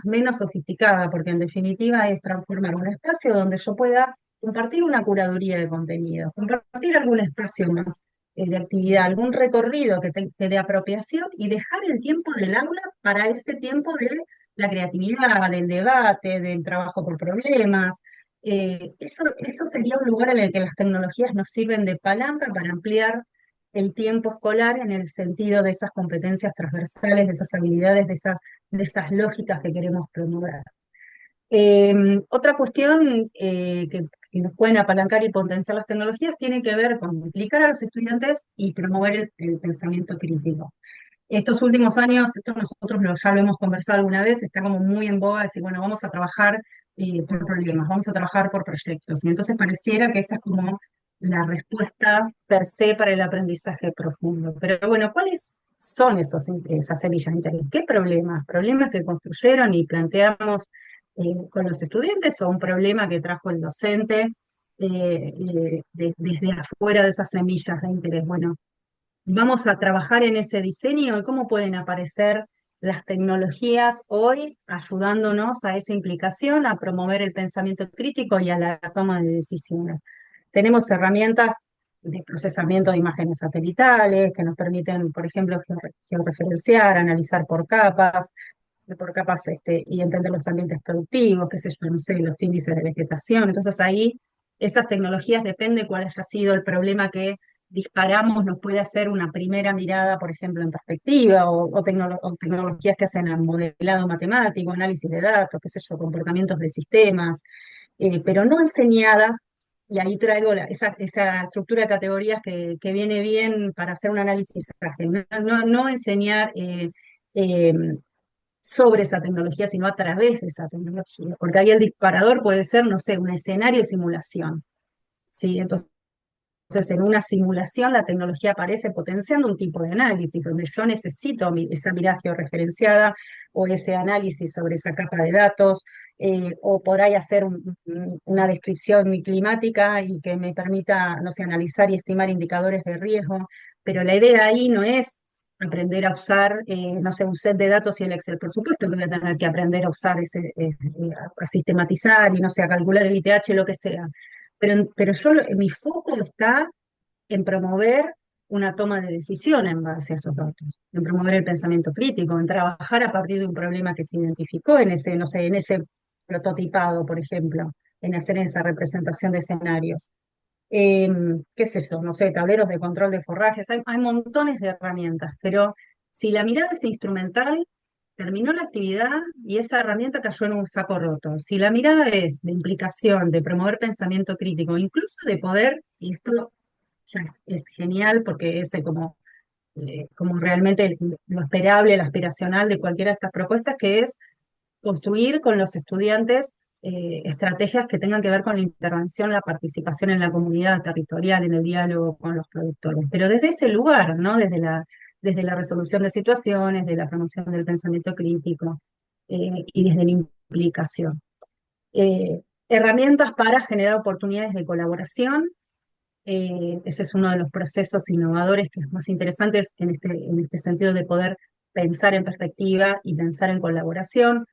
menos sofisticada, porque en definitiva es transformar un espacio donde yo pueda compartir una curaduría de contenido, compartir algún espacio más de actividad, algún recorrido que de apropiación, y dejar el tiempo del aula para ese tiempo de la creatividad, del debate, del trabajo por problemas. Eso sería un lugar en el que las tecnologías nos sirven de palanca para ampliar el tiempo escolar en el sentido de esas competencias transversales, de esas habilidades, de esas lógicas que queremos promover. Otra cuestión que nos pueden apalancar y potenciar las tecnologías tiene que ver con implicar a los estudiantes y promover el pensamiento crítico. Estos últimos años, esto nosotros ya lo hemos conversado alguna vez, está como muy en boga decir, bueno, vamos a trabajar por problemas, vamos a trabajar por proyectos. Y entonces pareciera que esa es como la respuesta per se para el aprendizaje profundo. Pero bueno, ¿cuáles son esas semillas de interés? ¿Qué problemas? Problemas que construyeron y planteamos con los estudiantes o un problema que trajo el docente desde afuera de esas semillas de interés. Bueno, vamos a trabajar en ese diseño y cómo pueden aparecer las tecnologías hoy ayudándonos a esa implicación, a promover el pensamiento crítico y a la toma de decisiones. Tenemos herramientas de procesamiento de imágenes satelitales que nos permiten, por ejemplo, georreferenciar, analizar por capas y entender los ambientes productivos, qué sé yo, no sé, los índices de vegetación. Entonces ahí esas tecnologías, depende cuál haya sido el problema que disparamos, nos puede hacer una primera mirada, por ejemplo, en perspectiva, o tecnologías que hacen modelado matemático, análisis de datos, qué sé yo, comportamientos de sistemas, pero no enseñadas, y ahí traigo esa estructura de categorías que viene bien para hacer un análisis ágil. No enseñar eh, sobre esa tecnología, sino a través de esa tecnología, porque ahí el disparador puede ser, no sé, un escenario de simulación, ¿sí? Entonces, en una simulación la tecnología aparece potenciando un tipo de análisis, donde yo necesito esa mirada georreferenciada o ese análisis sobre esa capa de datos, o por ahí hacer una descripción climática y que me permita, no sé, analizar y estimar indicadores de riesgo, pero la idea ahí no es aprender a usar, no sé, un set de datos y el Excel. Por supuesto que voy a tener que aprender a usar a sistematizar y, no sé, a calcular el ITH, lo que sea, pero mi foco está en promover una toma de decisión en base a esos datos, en promover el pensamiento crítico, en trabajar a partir de un problema que se identificó en ese, no sé, en ese prototipado, por ejemplo, en hacer esa representación de escenarios. Eh, ¿Qué es eso? No sé, tableros de control de forrajes, hay montones de herramientas, pero si la mirada es instrumental, terminó la actividad y esa herramienta cayó en un saco roto. Si la mirada es de implicación, de promover pensamiento crítico, incluso de poder, y esto ya es genial porque es como realmente lo esperable, lo aspiracional de cualquiera de estas propuestas, que es construir con los estudiantes estrategias que tengan que ver con la intervención, la participación en la comunidad territorial, en el diálogo con los productores. Pero desde ese lugar, ¿no? Desde la resolución de situaciones, de la promoción del pensamiento crítico y desde la implicación. Herramientas para generar oportunidades de colaboración. Ese es uno de los procesos innovadores que es más interesantes en este sentido de poder pensar en perspectiva y pensar en colaboración.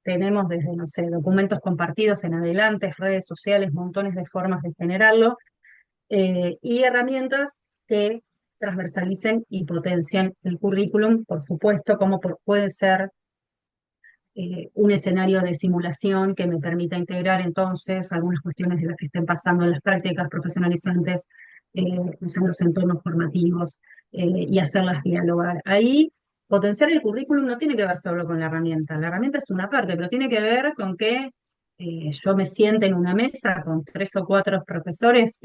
Tenemos desde, no sé, documentos compartidos en adelante, redes sociales, montones de formas de generarlo, y herramientas que transversalicen y potencien el currículum, por supuesto, como puede ser un escenario de simulación que me permita integrar entonces algunas cuestiones de las que estén pasando en las prácticas profesionalizantes, en los entornos formativos, y hacerlas dialogar. Ahí, potenciar el currículum no tiene que ver solo con la herramienta es una parte, pero tiene que ver con que yo me siente en una mesa con 3 o 4 profesores,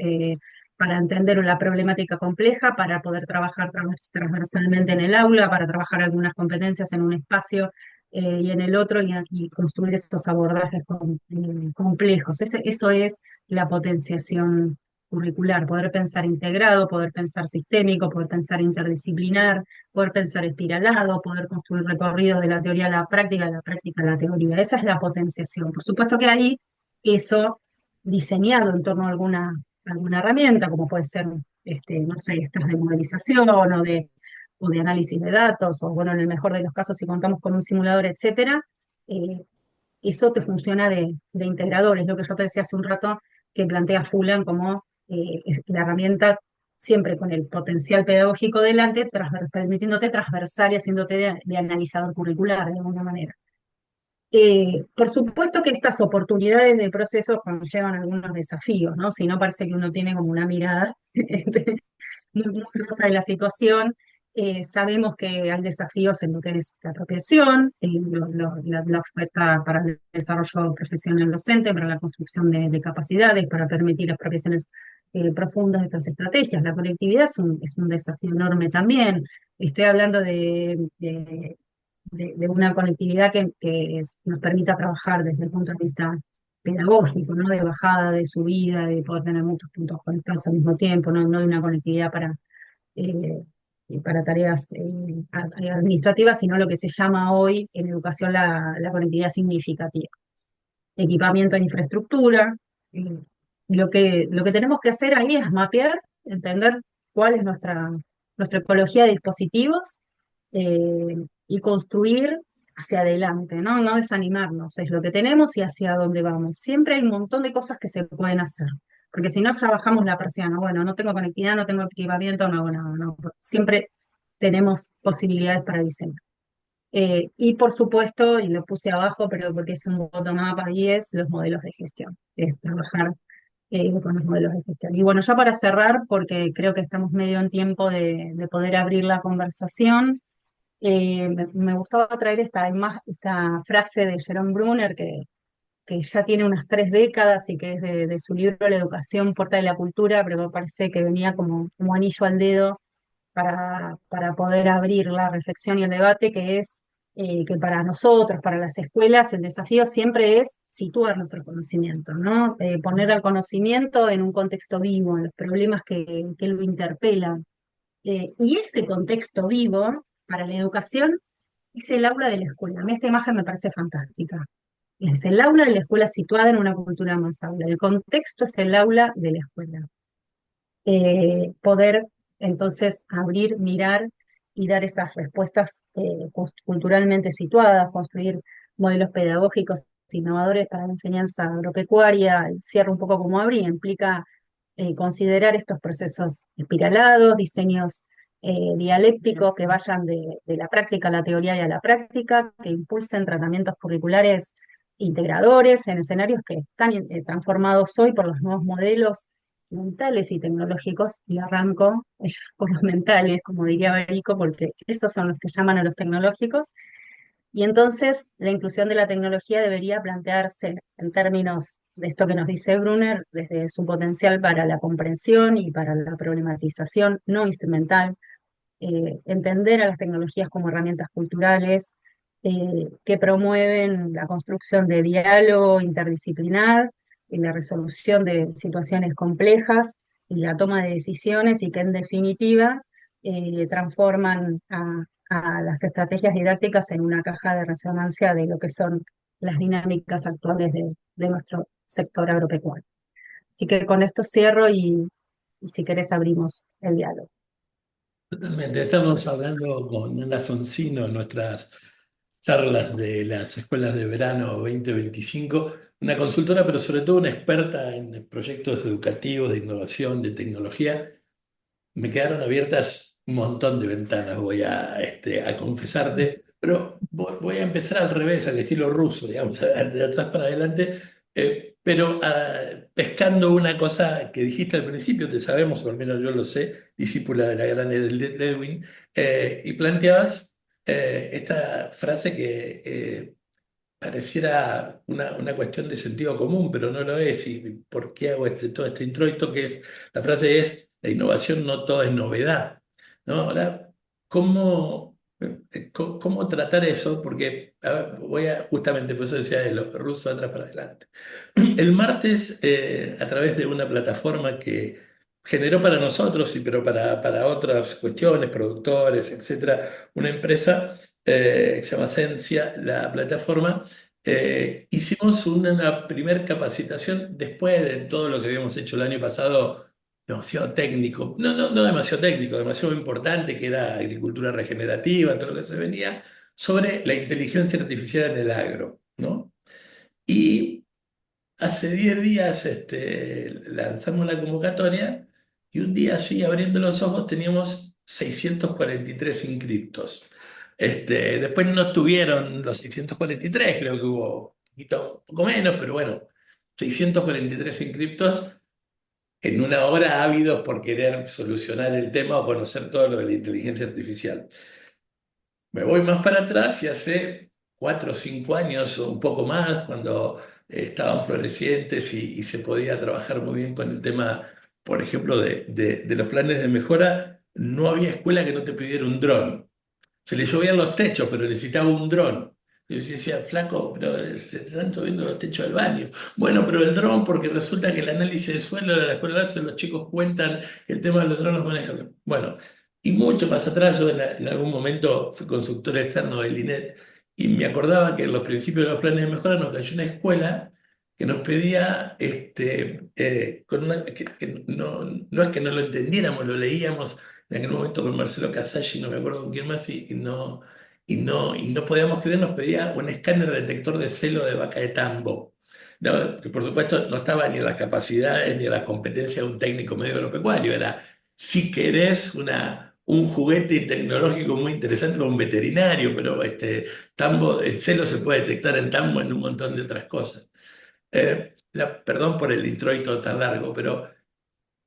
para entender la problemática compleja, para poder trabajar transversalmente en el aula, para trabajar algunas competencias en un espacio y en el otro, y construir esos abordajes complejos. Eso es la potenciación curricular, poder pensar integrado, poder pensar sistémico, poder pensar interdisciplinar, poder pensar espiralado, poder construir recorridos de la teoría a la práctica, de la práctica a la teoría. Esa es la potenciación. Por supuesto que ahí eso diseñado en torno a alguna herramienta, como puede ser, no sé, estas de modelización o de análisis de datos, o bueno, en el mejor de los casos, si contamos con un simulador, etcétera, eh, eso te funciona de integrador. Es lo que yo te decía hace un rato, que plantea Fulan como es la herramienta siempre con el potencial pedagógico delante, permitiéndote transversar y haciéndote de analizador curricular de alguna manera. Por supuesto que estas oportunidades de procesos conllevan algunos desafíos, ¿no? Si no, parece que uno tiene como una mirada muy rosa de la situación. Sabemos que hay desafíos en lo que es la apropiación, la oferta para el desarrollo profesional docente, para la construcción de capacidades, para permitir apropiaciones profundas de estas estrategias. La conectividad es un desafío enorme también. Estoy hablando de una conectividad que nos permita trabajar desde el punto de vista pedagógico, ¿no? De bajada, de subida, de poder tener muchos puntos conectados al mismo tiempo, no de una conectividad eh, para tareas administrativas, sino lo que se llama hoy en educación la conectividad significativa. equipamiento en infraestructura. Eh, lo que tenemos que hacer ahí es mapear, entender cuál es nuestra ecología de dispositivos, eh, y construir hacia adelante, ¿no? No desanimarnos, es lo que tenemos y hacia dónde vamos. Siempre hay un montón de cosas que se pueden hacer, porque si no trabajamos la persiana, bueno, no tengo conectividad, no tengo equipamiento, no hago nada, no. Siempre tenemos posibilidades para diseñar. Y por supuesto, y lo puse abajo, pero porque es un bottom-up ahí, es los modelos de gestión, es trabajar con los modelos de gestión. Y bueno, ya para cerrar, porque creo que estamos medio en tiempo de poder abrir la conversación, me gustaba traer esta frase de Jerome Brunner, que ya tiene unas 3 décadas y que es de su libro La educación, puerta de la cultura, pero me parece que venía como anillo al dedo para poder abrir la reflexión y el debate, que es que para nosotros, para las escuelas, el desafío siempre es situar nuestro conocimiento, ¿no? Poner al conocimiento en un contexto vivo, en los problemas que lo interpelan. Y ese contexto vivo para la educación es el aula de la escuela. A mí esta imagen me parece fantástica. Es el aula de la escuela situada en una cultura más aula. El contexto es el aula de la escuela. Poder entonces abrir, mirar y dar esas respuestas culturalmente situadas, construir modelos pedagógicos innovadores para la enseñanza agropecuaria. Cierro un poco como abrí, implica considerar estos procesos espiralados, diseños dialécticos que vayan de la práctica a la teoría y a la práctica, que impulsen tratamientos curriculares integradores en escenarios que están transformados hoy por los nuevos modelos mentales y tecnológicos, y arranco por los mentales, como diría Barico, porque esos son los que llaman a los tecnológicos, y entonces la inclusión de la tecnología debería plantearse en términos de esto que nos dice Brunner, desde su potencial para la comprensión y para la problematización no instrumental, entender a las tecnologías como herramientas culturales que promueven la construcción de diálogo interdisciplinar y la resolución de situaciones complejas y la toma de decisiones y que en definitiva transforman a las estrategias didácticas en una caja de resonancia de lo que son las dinámicas actuales de nuestro sector agropecuario. Así que con esto cierro y si querés abrimos el diálogo. Totalmente. Estamos hablando con Ana Soncino en nuestras charlas de las escuelas de verano 2025, una consultora, pero sobre todo una experta en proyectos educativos, de innovación, de tecnología. Me quedaron abiertas un montón de ventanas, voy a confesarte, pero voy a empezar al revés, al estilo ruso, digamos, de atrás para adelante, pero pescando una cosa que dijiste al principio, te sabemos, o al menos yo lo sé, discípula de la gran Edith Lewin, y planteabas esta frase que pareciera una cuestión de sentido común, pero no lo es. ¿Y por qué hago todo este introito? Que es, la frase es, la innovación no todo es novedad, ¿no? Ahora, ¿cómo tratar eso? Porque a ver, justamente, por eso decía de lo ruso atrás para adelante. El martes, a través de una plataforma que generó para nosotros, pero para otras cuestiones, productores, etcétera, una empresa que se llama Sensia, la plataforma, hicimos una primer capacitación después de todo lo que habíamos hecho el año pasado, demasiado técnico, no demasiado técnico, demasiado importante, que era agricultura regenerativa, todo lo que se venía, sobre la inteligencia artificial en el agro, ¿no? Y hace 10 días lanzamos la convocatoria y un día así, abriendo los ojos, teníamos 643 inscriptos. Después no estuvieron los 643, creo que hubo un poco menos, pero bueno, 643 inscriptos en una hora ávidos por querer solucionar el tema o conocer todo lo de la inteligencia artificial. Me voy más para atrás y hace 4 o 5 años o un poco más, cuando estaban florecientes y se podía trabajar muy bien con el tema, por ejemplo, de los planes de mejora, no había escuela que no te pidiera un dron. Se le llovían los techos, pero necesitaba un dron. Y yo decía, flaco, pero se te están subiendo los techos del baño. Bueno, pero el dron, porque resulta que el análisis de suelo de la escuela base, los chicos cuentan que el tema de los drones los manejan. Bueno, y mucho más atrás, yo en algún momento fui consultor externo del INET y me acordaba que en los principios de los planes de mejora nos cayó una escuela que nos pedía, que no es que no lo entendiéramos, lo leíamos en aquel momento con Marcelo Casaggi, no me acuerdo con quién más, y no podíamos creer, nos pedía un escáner detector de celo de vaca de tambo. No, que por supuesto no estaba ni en las capacidades ni en la competencia de un técnico medio agropecuario, era, si querés, un juguete tecnológico muy interesante para un veterinario, pero tambo, el celo se puede detectar en tambo en un montón de otras cosas. Perdón por el introito tan largo, pero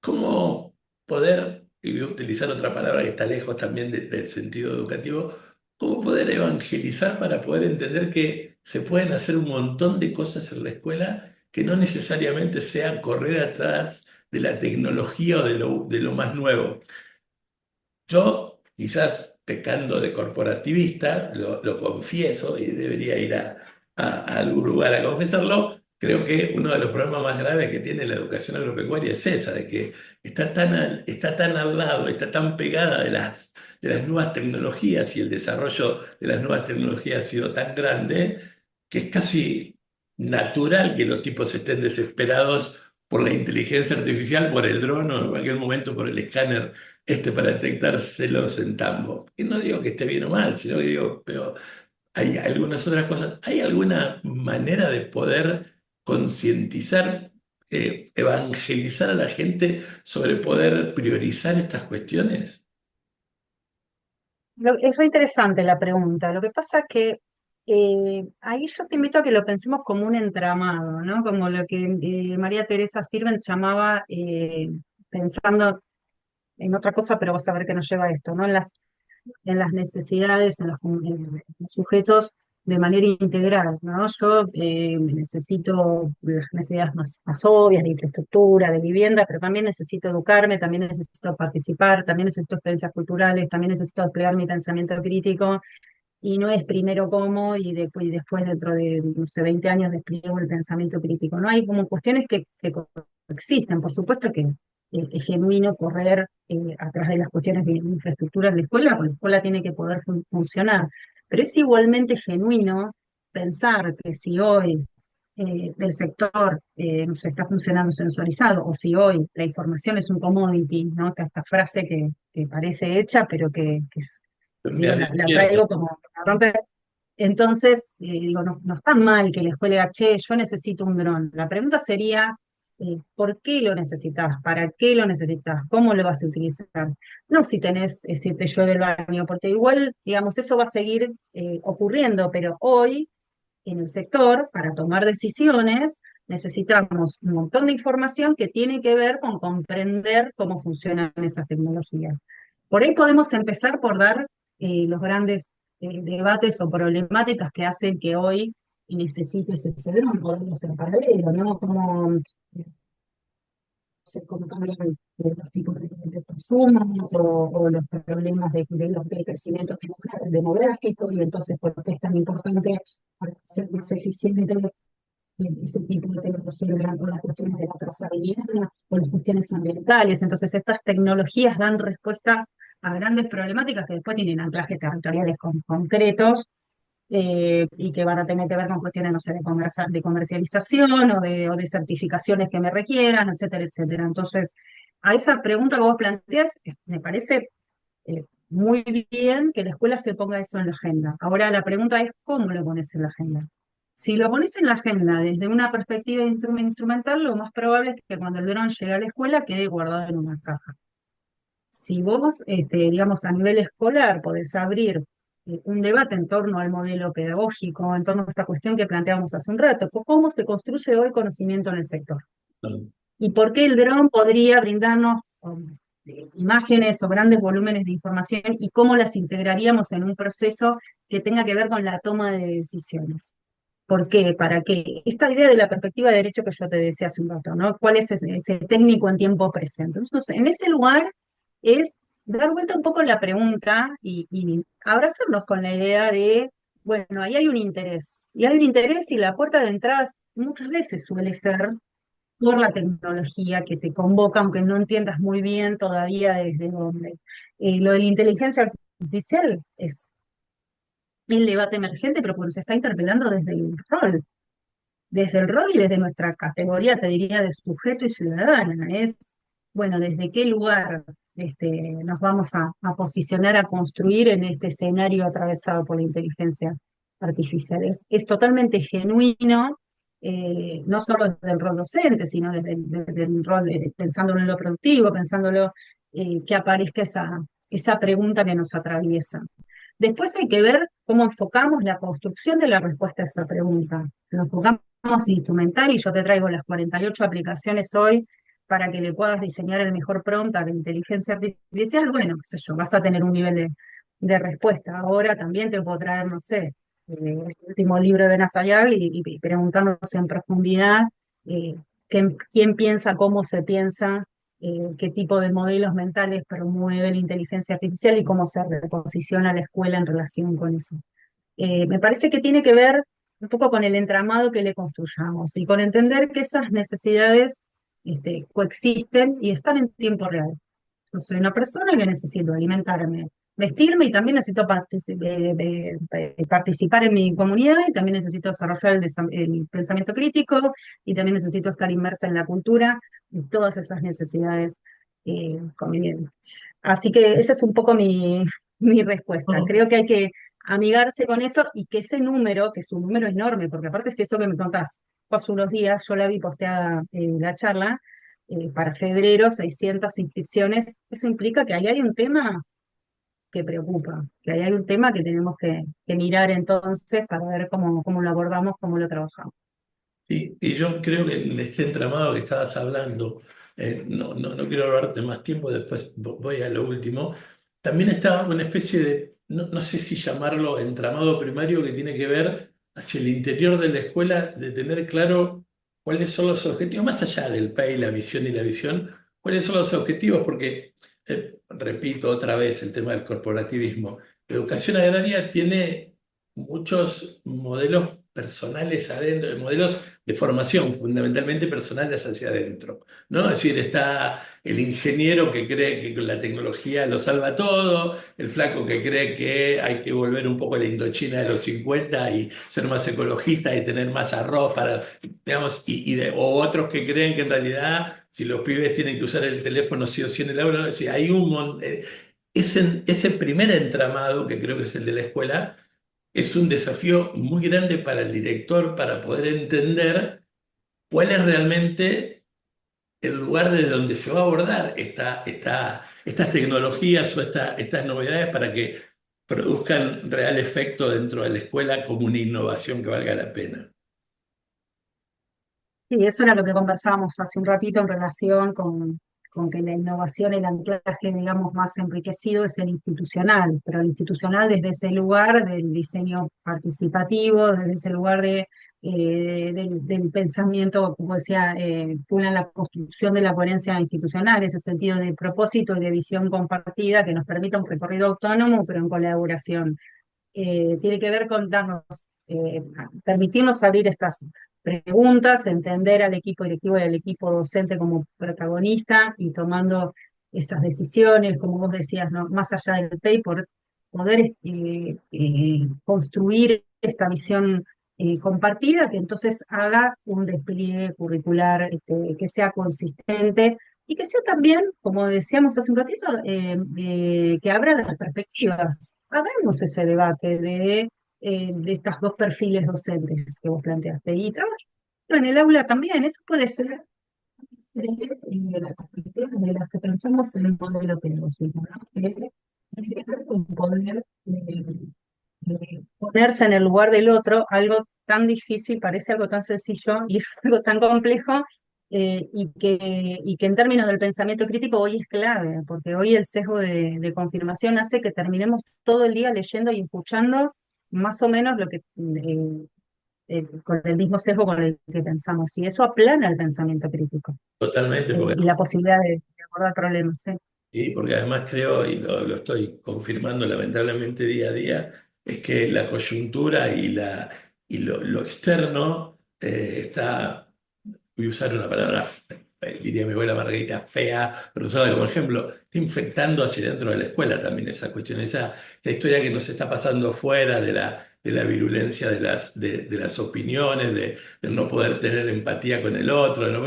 ¿cómo poder, y voy a utilizar otra palabra que está lejos también del sentido educativo, cómo poder evangelizar para poder entender que se pueden hacer un montón de cosas en la escuela que no necesariamente sea correr atrás de la tecnología o de lo más nuevo? Yo, quizás pecando de corporativista, lo confieso y debería ir a algún lugar a confesarlo, creo que uno de los problemas más graves que tiene la educación agropecuaria es esa, de que está tan al lado, está tan pegada de las nuevas tecnologías y el desarrollo de las nuevas tecnologías ha sido tan grande que es casi natural que los tipos estén desesperados por la inteligencia artificial, por el dron o en cualquier momento por el escáner para detectar celos en tambo. Y no digo que esté bien o mal, sino que digo, pero hay algunas otras cosas. ¿Hay alguna manera de poder concientizar, evangelizar a la gente sobre poder priorizar estas cuestiones? Es re interesante la pregunta. Lo que pasa es que ahí yo te invito a que lo pensemos como un entramado, ¿no? Como lo que María Teresa Sirven llamaba, pensando en otra cosa, pero vas a ver que nos lleva a esto, ¿no? En las necesidades, en los sujetos de manera integral, ¿no? Yo necesito las necesidades más obvias de infraestructura, de vivienda, pero también necesito educarme, también necesito participar, también necesito experiencias culturales, también necesito desplegar mi pensamiento crítico, y no es primero cómo y después dentro de, no sé, 20 años despliego el pensamiento crítico. No hay como cuestiones que coexisten. Por supuesto que es genuino correr atrás de las cuestiones de infraestructura en la escuela, porque la escuela tiene que poder funcionar, pero es igualmente genuino pensar que si hoy el sector no sé, está funcionando sensorizado, o si hoy la información es un commodity, ¿no? Esta frase que parece hecha, pero que es, Me digo, hace la cierto. traigo como para romper. Entonces, digo, no está mal que la escuela diga, che, yo necesito un dron. La pregunta sería, ¿por qué lo necesitas? ¿Para qué lo necesitas? ¿Cómo lo vas a utilizar? No si si te llueve el baño, porque igual, digamos, eso va a seguir ocurriendo, pero hoy en el sector, para tomar decisiones, necesitamos un montón de información que tiene que ver con comprender cómo funcionan esas tecnologías. Por ahí podemos empezar por dar los grandes debates o problemáticas que hacen que hoy necesites ese dron, podemos en paralelo, ¿no? Como cómo cambian los tipos de consumo o los problemas del crecimiento demográfico, y entonces por qué es tan importante para ser más eficiente ese tipo de tecnología, o las cuestiones de la trazabilidad o las cuestiones ambientales. Entonces estas tecnologías dan respuesta a grandes problemáticas que después tienen anclajes territoriales concretos, y que van a tener que ver con cuestiones, no sé, de comercialización o de certificaciones que me requieran, etcétera, etcétera. Entonces, a esa pregunta que vos planteas, me parece muy bien que la escuela se ponga eso en la agenda. Ahora la pregunta es, ¿cómo lo pones en la agenda? Si lo pones en la agenda desde una perspectiva instrumental, lo más probable es que cuando el dron llegue a la escuela quede guardado en una caja. Si vos, digamos, a nivel escolar podés abrir un debate en torno al modelo pedagógico, en torno a esta cuestión que planteábamos hace un rato, cómo se construye hoy conocimiento en el sector ¿No? y por qué el dron podría brindarnos imágenes o grandes volúmenes de información y cómo las integraríamos en un proceso que tenga que ver con la toma de decisiones. ¿Por qué? ¿Para qué? Esta idea de la perspectiva de derecho que yo te decía hace un rato, ¿no? ¿Cuál es ese técnico en tiempo presente? Entonces, en ese lugar es dar vuelta un poco la pregunta y abrazarnos con la idea de, bueno, ahí hay un interés. Y hay un interés y la puerta de entrada muchas veces suele ser por la tecnología que te convoca, aunque no entiendas muy bien todavía desde dónde. Lo de la inteligencia artificial es el debate emergente, pero porque se está interpelando desde el rol. desde el rol y desde nuestra categoría, te diría, de sujeto y ciudadana. Es, bueno, desde qué lugar nos vamos a posicionar, a construir en este escenario atravesado por la inteligencia artificial. Es totalmente genuino, no solo desde el rol docente, sino desde el rol, pensándolo en lo productivo, pensándolo que aparezca esa pregunta que nos atraviesa. Después hay que ver cómo enfocamos la construcción de la respuesta a esa pregunta. Lo enfocamos instrumental y yo te traigo las 48 aplicaciones hoy para que le puedas diseñar el mejor prompt a la inteligencia artificial. Bueno, qué sé yo, vas a tener un nivel de respuesta. Ahora también te puedo traer, no sé, el último libro de Benazayag y preguntarnos en profundidad eh, quién piensa, cómo se piensa, qué tipo de modelos mentales promueve la inteligencia artificial y cómo se reposiciona la escuela en relación con eso. Me parece que tiene que ver un poco con el entramado que le construyamos y con entender que esas necesidades coexisten y están en tiempo real. Yo soy una persona que necesito alimentarme, vestirme y también necesito participar en mi comunidad y también necesito desarrollar el pensamiento crítico y también necesito estar inmersa en la cultura y todas esas necesidades conviviendo. Así que esa es un poco mi respuesta. No, Creo que hay que amigarse con eso y que ese número, que es un número enorme, porque aparte si eso que me contás fue hace unos días, yo la vi posteada en la charla, para febrero, 600 inscripciones. Eso implica que ahí hay un tema que preocupa, que ahí hay un tema que tenemos que mirar entonces para ver cómo lo abordamos, cómo lo trabajamos. y yo creo que en este entramado que estabas hablando, no quiero robarte más tiempo, después voy a lo último. También está una especie de, no sé si llamarlo entramado primario, que tiene que ver hacia el interior de la escuela, de tener claro cuáles son los objetivos, más allá del PEI, la misión y la visión, cuáles son los objetivos, porque, repito otra vez el tema del corporativismo, la educación agraria tiene muchos modelos personales adentro, modelos de formación fundamentalmente personales hacia adentro, ¿no? Es decir, está el ingeniero que cree que con la tecnología lo salva todo, el flaco que cree que hay que volver un poco a la Indochina de los 50 y ser más ecologista y tener más arroz para, digamos, o otros que creen que en realidad si los pibes tienen que usar el teléfono sí o sí en el aula, es decir, hay ese primer entramado, que creo que es el de la escuela, es un desafío muy grande para el director para poder entender cuál es realmente el lugar desde donde se va a abordar estas tecnologías o estas novedades para que produzcan real efecto dentro de la escuela como una innovación que valga la pena. Sí, eso era lo que conversábamos hace un ratito en relación con que la innovación, el anclaje, digamos, más enriquecido es el institucional, pero el institucional desde ese lugar del diseño participativo, desde ese lugar del pensamiento, como decía, Fula, en la construcción de la coherencia institucional, ese sentido de propósito y de visión compartida que nos permita un recorrido autónomo, pero en colaboración. Tiene que ver con permitirnos abrir estas preguntas, entender al equipo directivo y al equipo docente como protagonista y tomando esas decisiones, como vos decías, ¿no? Más allá del paper, poder construir esta visión compartida que entonces haga un despliegue curricular que sea consistente y que sea también, como decíamos hace un ratito, que abra las perspectivas. Hagamos ese debate de estos dos perfiles docentes que vos planteaste. Y trabajar en el aula también, eso puede ser desde las perspectivas de las que pensamos en el modelo pedagógico, ¿no? Que es tiene que ver con poder ponerse en el lugar del otro, algo tan difícil, parece algo tan sencillo y es algo tan complejo, y que en términos del pensamiento crítico hoy es clave, porque hoy el sesgo de confirmación hace que terminemos todo el día leyendo y escuchando más o menos lo que con el mismo sesgo con el que pensamos, y eso aplana el pensamiento crítico Totalmente, porque, y la posibilidad de abordar problemas. ¿Sí? y porque además creo, y lo estoy confirmando lamentablemente día a día, es que la coyuntura y lo externo está, voy a usar una palabra, diría mi abuela Margarita, fea, pero usarla como ejemplo, está infectando hacia dentro de la escuela también esa cuestión, esa historia que nos está pasando fuera de la virulencia de las opiniones, de no poder tener empatía con el otro, de no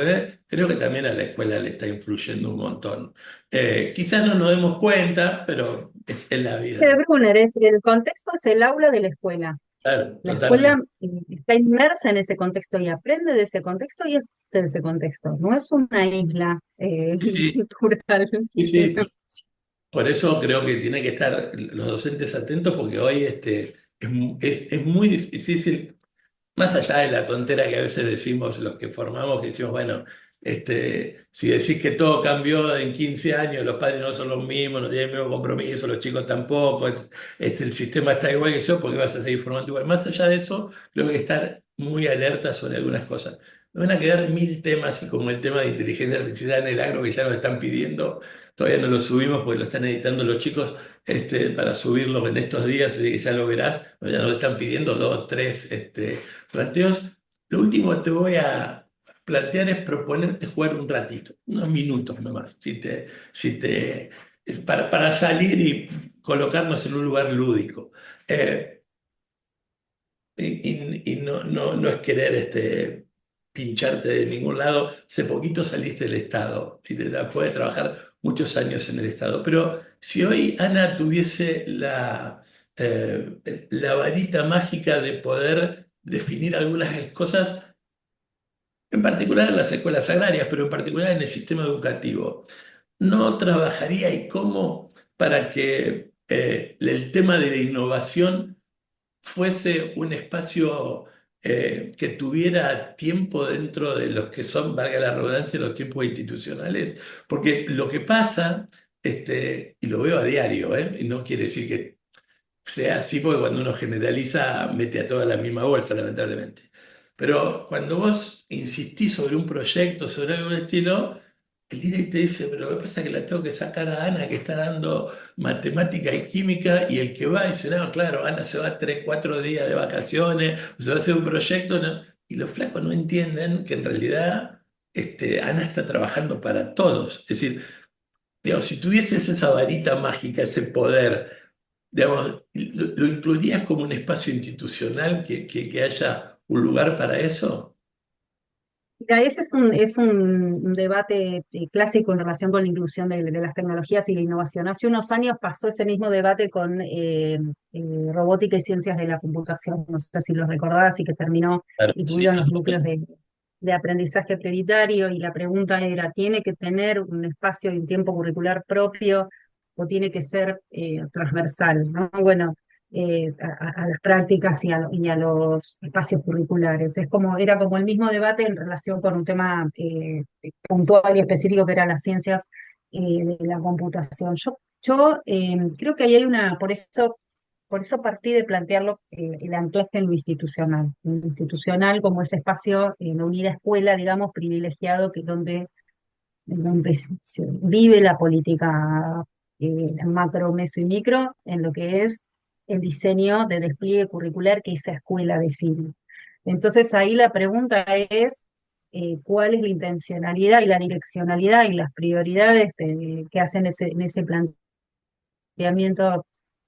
creo que también a la escuela le está influyendo un montón. Quizás no nos demos cuenta, pero es la vida. Brunner, el contexto es el aula de la escuula. Claro, La escuela totalmente. está inmersa en ese contexto y aprende de ese contexto y es de ese contexto. No es una isla Sí, cultural. sí, sí. Por eso creo que tienen que estar los docentes atentos porque hoy es muy difícil. Más allá de la tontera que a veces decimos los que formamos, que decimos, bueno, si decís que todo cambió en 15 años, los padres no son los mismos, no tienen el mismo compromiso, los chicos tampoco, el sistema está igual que yo, porque vas a seguir formando igual. Más allá de eso, creo que hay que estar muy alerta sobre algunas cosas. Me van a quedar mil temas, y como el tema de inteligencia artificial en el agro, que ya nos están pidiendo, todavía no lo subimos porque lo están editando los chicos para subirlo en estos días, así que ya lo verás, pero ya nos están pidiendo dos, tres planteos. Lo último que te voy a plantear es proponerte jugar un ratito, unos minutos nomás, para salir y colocarnos en un lugar lúdico. Eh, y no es querer pincharte de ningún lado. Hace poquito saliste del Estado y después de trabajar muchos años en el Estado. Pero si hoy Ana tuviese la varita mágica de poder definir algunas cosas, en particular en las escuelas agrarias, pero en particular en el sistema educativo, ¿no trabajaría y cómo para que el tema de la innovación fuese un espacio que tuviera tiempo dentro de los que son, valga la redundancia, los tiempos institucionales? Porque lo que pasa, y lo veo a diario, y no quiere decir que sea así, porque cuando uno generaliza mete a toda la misma bolsa, lamentablemente. Pero cuando vos insistís sobre un proyecto, sobre algo de estilo, el director te dice, pero lo que pasa es que la tengo que sacar a Ana, que está dando matemática y química, y el que va dice, no, claro, Ana se va 3, 4 días de vacaciones, o se va a hacer un proyecto, ¿no? Y los flacos no entienden que en realidad Ana está trabajando para todos. Es decir, digamos, si tuvieses esa varita mágica, ese poder, digamos, ¿lo incluirías como un espacio institucional que haya un lugar para eso? Mira, ese es un debate clásico en relación con la inclusión de las tecnologías y la innovación. Hace unos años pasó ese mismo debate con robótica y ciencias de la computación. No sé si lo recordás y que terminó Claro, sí, incluido en los núcleos de aprendizaje prioritario. Y la pregunta era, ¿tiene que tener un espacio y un tiempo curricular propio o tiene que ser transversal? ¿No? Bueno, a las prácticas y a los espacios curriculares. Era como el mismo debate en relación con un tema puntual y específico que eran las ciencias de la computación. Yo creo que ahí hay por eso partí de plantearlo el anclaje en lo institucional como ese espacio, la unida escuela, digamos, privilegiado, donde se vive la política macro, meso y micro en lo que es el diseño de despliegue curricular que esa escuela define. Entonces ahí la pregunta es cuál es la intencionalidad y la direccionalidad y las prioridades que hacen en ese planteamiento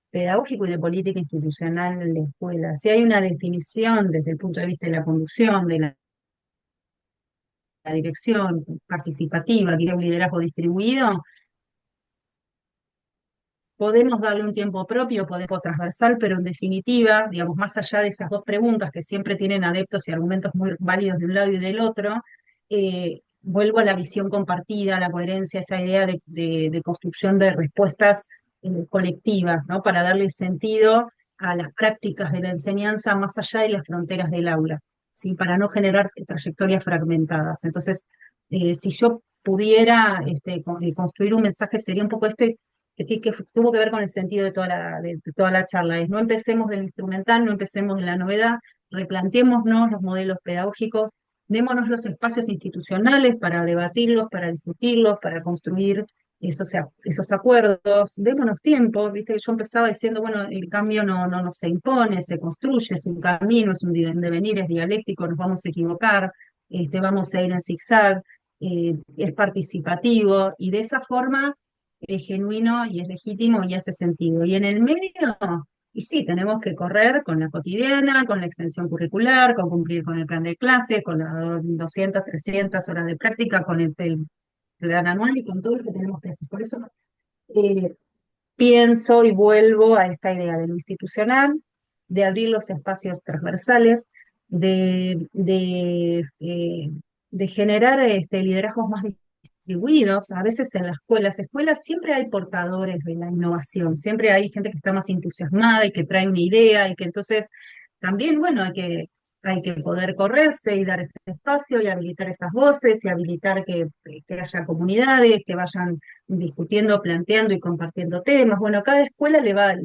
pedagógico y de política institucional en la escuela. Si hay una definición desde el punto de vista de la conducción, de la dirección participativa, que es un liderazgo distribuido, podemos darle un tiempo propio, podemos transversal, pero en definitiva, digamos, más allá de esas dos preguntas que siempre tienen adeptos y argumentos muy válidos de un lado y del otro, vuelvo a la visión compartida, a la coherencia, esa idea de construcción de respuestas colectivas, ¿no? Para darle sentido a las prácticas de la enseñanza más allá de las fronteras del aula, ¿sí? Para no generar trayectorias fragmentadas. Entonces, si yo pudiera construir un mensaje, sería un poco que tuvo que ver con el sentido de toda la charla, es no empecemos de lo instrumental, no empecemos de la novedad, replanteémonos los modelos pedagógicos, démonos los espacios institucionales para debatirlos, para discutirlos, para construir esos acuerdos, démonos tiempo, viste que yo empezaba diciendo, bueno, el cambio no se impone, se construye, es un camino, es un devenir, es dialéctico, nos vamos a equivocar, vamos a ir en zigzag, es participativo, y de esa forma es genuino y es legítimo y hace sentido. Y en el medio, Y sí, tenemos que correr con la cotidiana, con la extensión curricular, con cumplir con el plan de clase, con las 200, 300 horas de práctica, con el plan anual y con todo lo que tenemos que hacer. Por eso eh, pienso y vuelvo a esta idea de lo institucional, de abrir los espacios transversales, de generar liderazgos más distribuidos. A veces en las escuelas siempre hay portadores de la innovación, siempre hay gente que está más entusiasmada y que trae una idea y que entonces también, bueno, hay que poder correrse y dar ese espacio y habilitar esas voces y habilitar que haya comunidades que vayan discutiendo, planteando y compartiendo temas. Bueno, cada escuela le va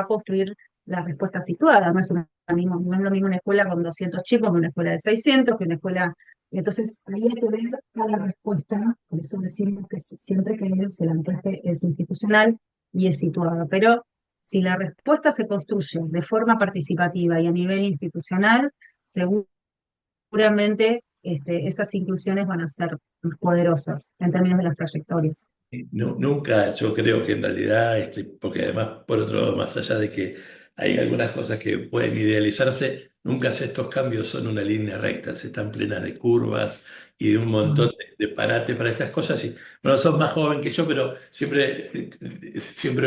a construir la respuesta situada, no es lo mismo una escuela con 200 chicos que una escuela de 600, que una escuela. Entonces, ahí hay que ver cada respuesta, por eso decimos que siempre que se la encueste es institucional y es situada. Pero si la respuesta se construye de forma participativa y a nivel institucional, seguramente esas inclusiones van a ser poderosas en términos de las trayectorias. Nunca, yo creo que en realidad, porque además, por otro lado, más allá de que hay algunas cosas que pueden idealizarse, nunca estos cambios son una línea recta, se están plenas de curvas y de un montón de parates para estas cosas. Y bueno, sos más joven que yo, pero siempre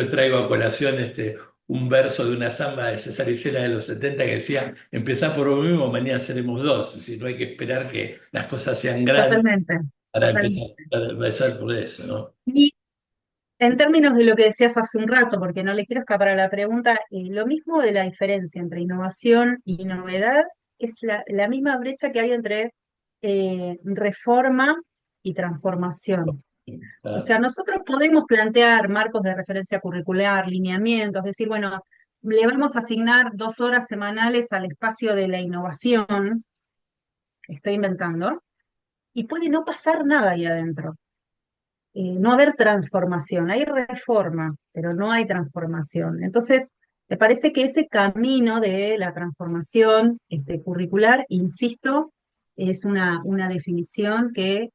traigo a colación un verso de una samba de César Isela de los 70 que decía: empezá por vos mismo, mañana seremos dos. Si no hay que esperar que las cosas sean grandes Totalmente, para empezar, totalmente. para empezar por eso, ¿no? Y en términos de lo que decías hace un rato, porque no le quiero escapar a la pregunta, lo mismo de la diferencia entre innovación y novedad es la misma brecha que hay entre reforma y transformación. O Ah, sea, nosotros podemos plantear marcos de referencia curricular, lineamientos, decir, bueno, le vamos a asignar 2 horas semanales al espacio de la innovación, estoy inventando, y puede no pasar nada ahí adentro. No haber transformación, hay reforma, pero no hay transformación. Entonces, me parece que ese camino de la transformación curricular, insisto, es una definición que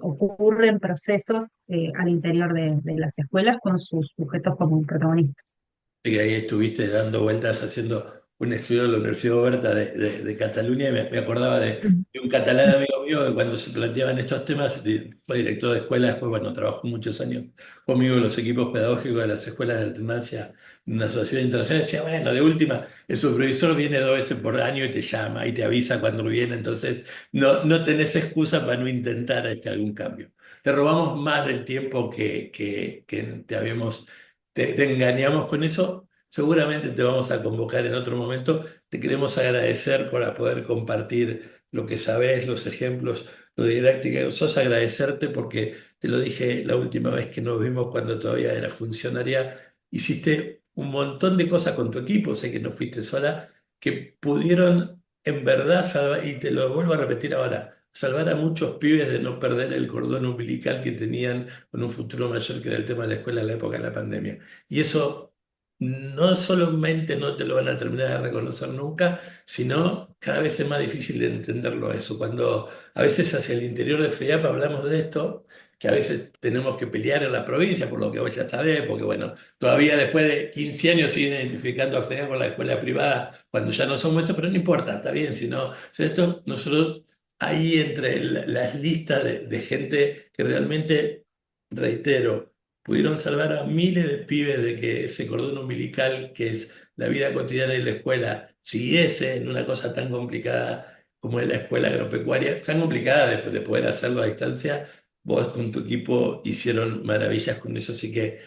ocurre en procesos al interior de las escuelas con sus sujetos como protagonistas. sí, que ahí estuviste dando vueltas haciendo un estudio en la Universidad Oberta de Cataluña y me acordaba de un catalán amigo mío que cuando se planteaban estos temas, fue director de escuela, después, bueno, trabajó muchos años conmigo en los equipos pedagógicos de las escuelas de alternancia en una sociedad internacional, decía: bueno, de última, el supervisor viene 2 veces por año y te llama y te avisa cuando viene, entonces no tenés excusa para no intentar algún cambio. Te robamos más del tiempo que te habíamos te engañamos con eso. Seguramente te vamos a convocar en otro momento. Te queremos agradecer por poder compartir lo que sabes, los ejemplos, lo didáctica que sos, agradecerte porque te lo dije la última vez que nos vimos cuando todavía era funcionaria. Hiciste un montón de cosas con tu equipo, sé que no fuiste sola, que pudieron en verdad salvar, y te lo vuelvo a repetir ahora, salvar a muchos pibes de no perder el cordón umbilical que tenían con un futuro mayor, que era el tema de la escuela en la época de la pandemia. Y eso no solamente no te lo van a terminar de reconocer nunca, sino cada vez es más difícil de entenderlo eso. Cuando a veces hacia el interior de FEAP hablamos de esto, que a veces tenemos que pelear en la provincia, por lo que vos ya sabés, porque bueno, todavía después de 15 años siguen identificando a FEAP con la escuela privada, cuando ya no somos eso, pero no importa, está bien, sino, o sea, esto nosotros ahí entre las listas de gente que realmente, reitero, pudieron salvar a miles de pibes de que ese cordón umbilical, que es la vida cotidiana de la escuela, siguiese en una cosa tan complicada como es la escuela agropecuaria, tan complicada de poder hacerlo a distancia. Vos con tu equipo hicieron maravillas con eso, así que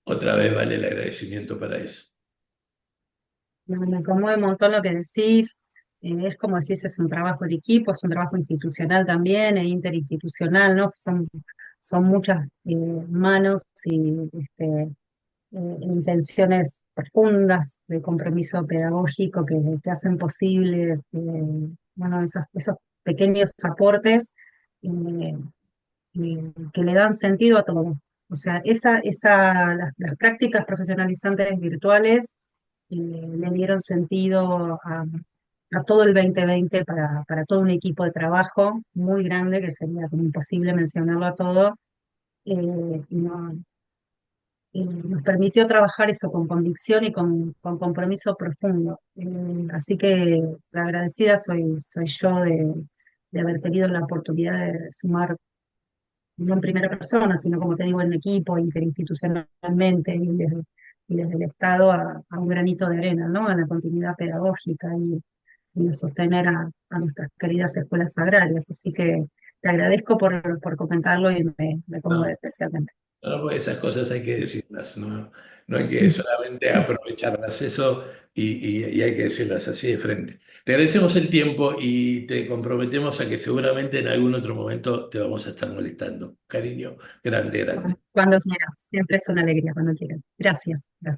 otra vez vale el agradecimiento para eso. Me conmueve un montón lo que decís. Es como decís, es un trabajo de equipo, es un trabajo institucional también, e interinstitucional, ¿no? Son muchas manos y intenciones profundas de compromiso pedagógico que hacen posibles, bueno, esos pequeños aportes eh, que le dan sentido a todo. O sea, las prácticas profesionalizantes virtuales le dieron sentido a todo el 2020 para todo un equipo de trabajo muy grande, que sería como imposible mencionarlo a todo. Y no, nos permitió trabajar eso con convicción y con compromiso profundo. Así que la agradecida soy yo de haber tenido la oportunidad de sumar, no en primera persona, sino como te digo, en equipo, interinstitucionalmente y desde el Estado a un granito de arena, ¿no? A la continuidad pedagógica y a sostener a nuestras queridas escuelas agrarias. Así que te agradezco por comentarlo y me conmueve No, especialmente. no, pues esas cosas hay que decirlas, no, no hay que solamente aprovecharlas, eso y hay que decirlas así de frente. Te agradecemos el tiempo y te comprometemos a que seguramente en algún otro momento te vamos a estar molestando. Cariño, grande, grande. Cuando quieras, siempre es una alegría cuando quieras. Gracias. Gracias.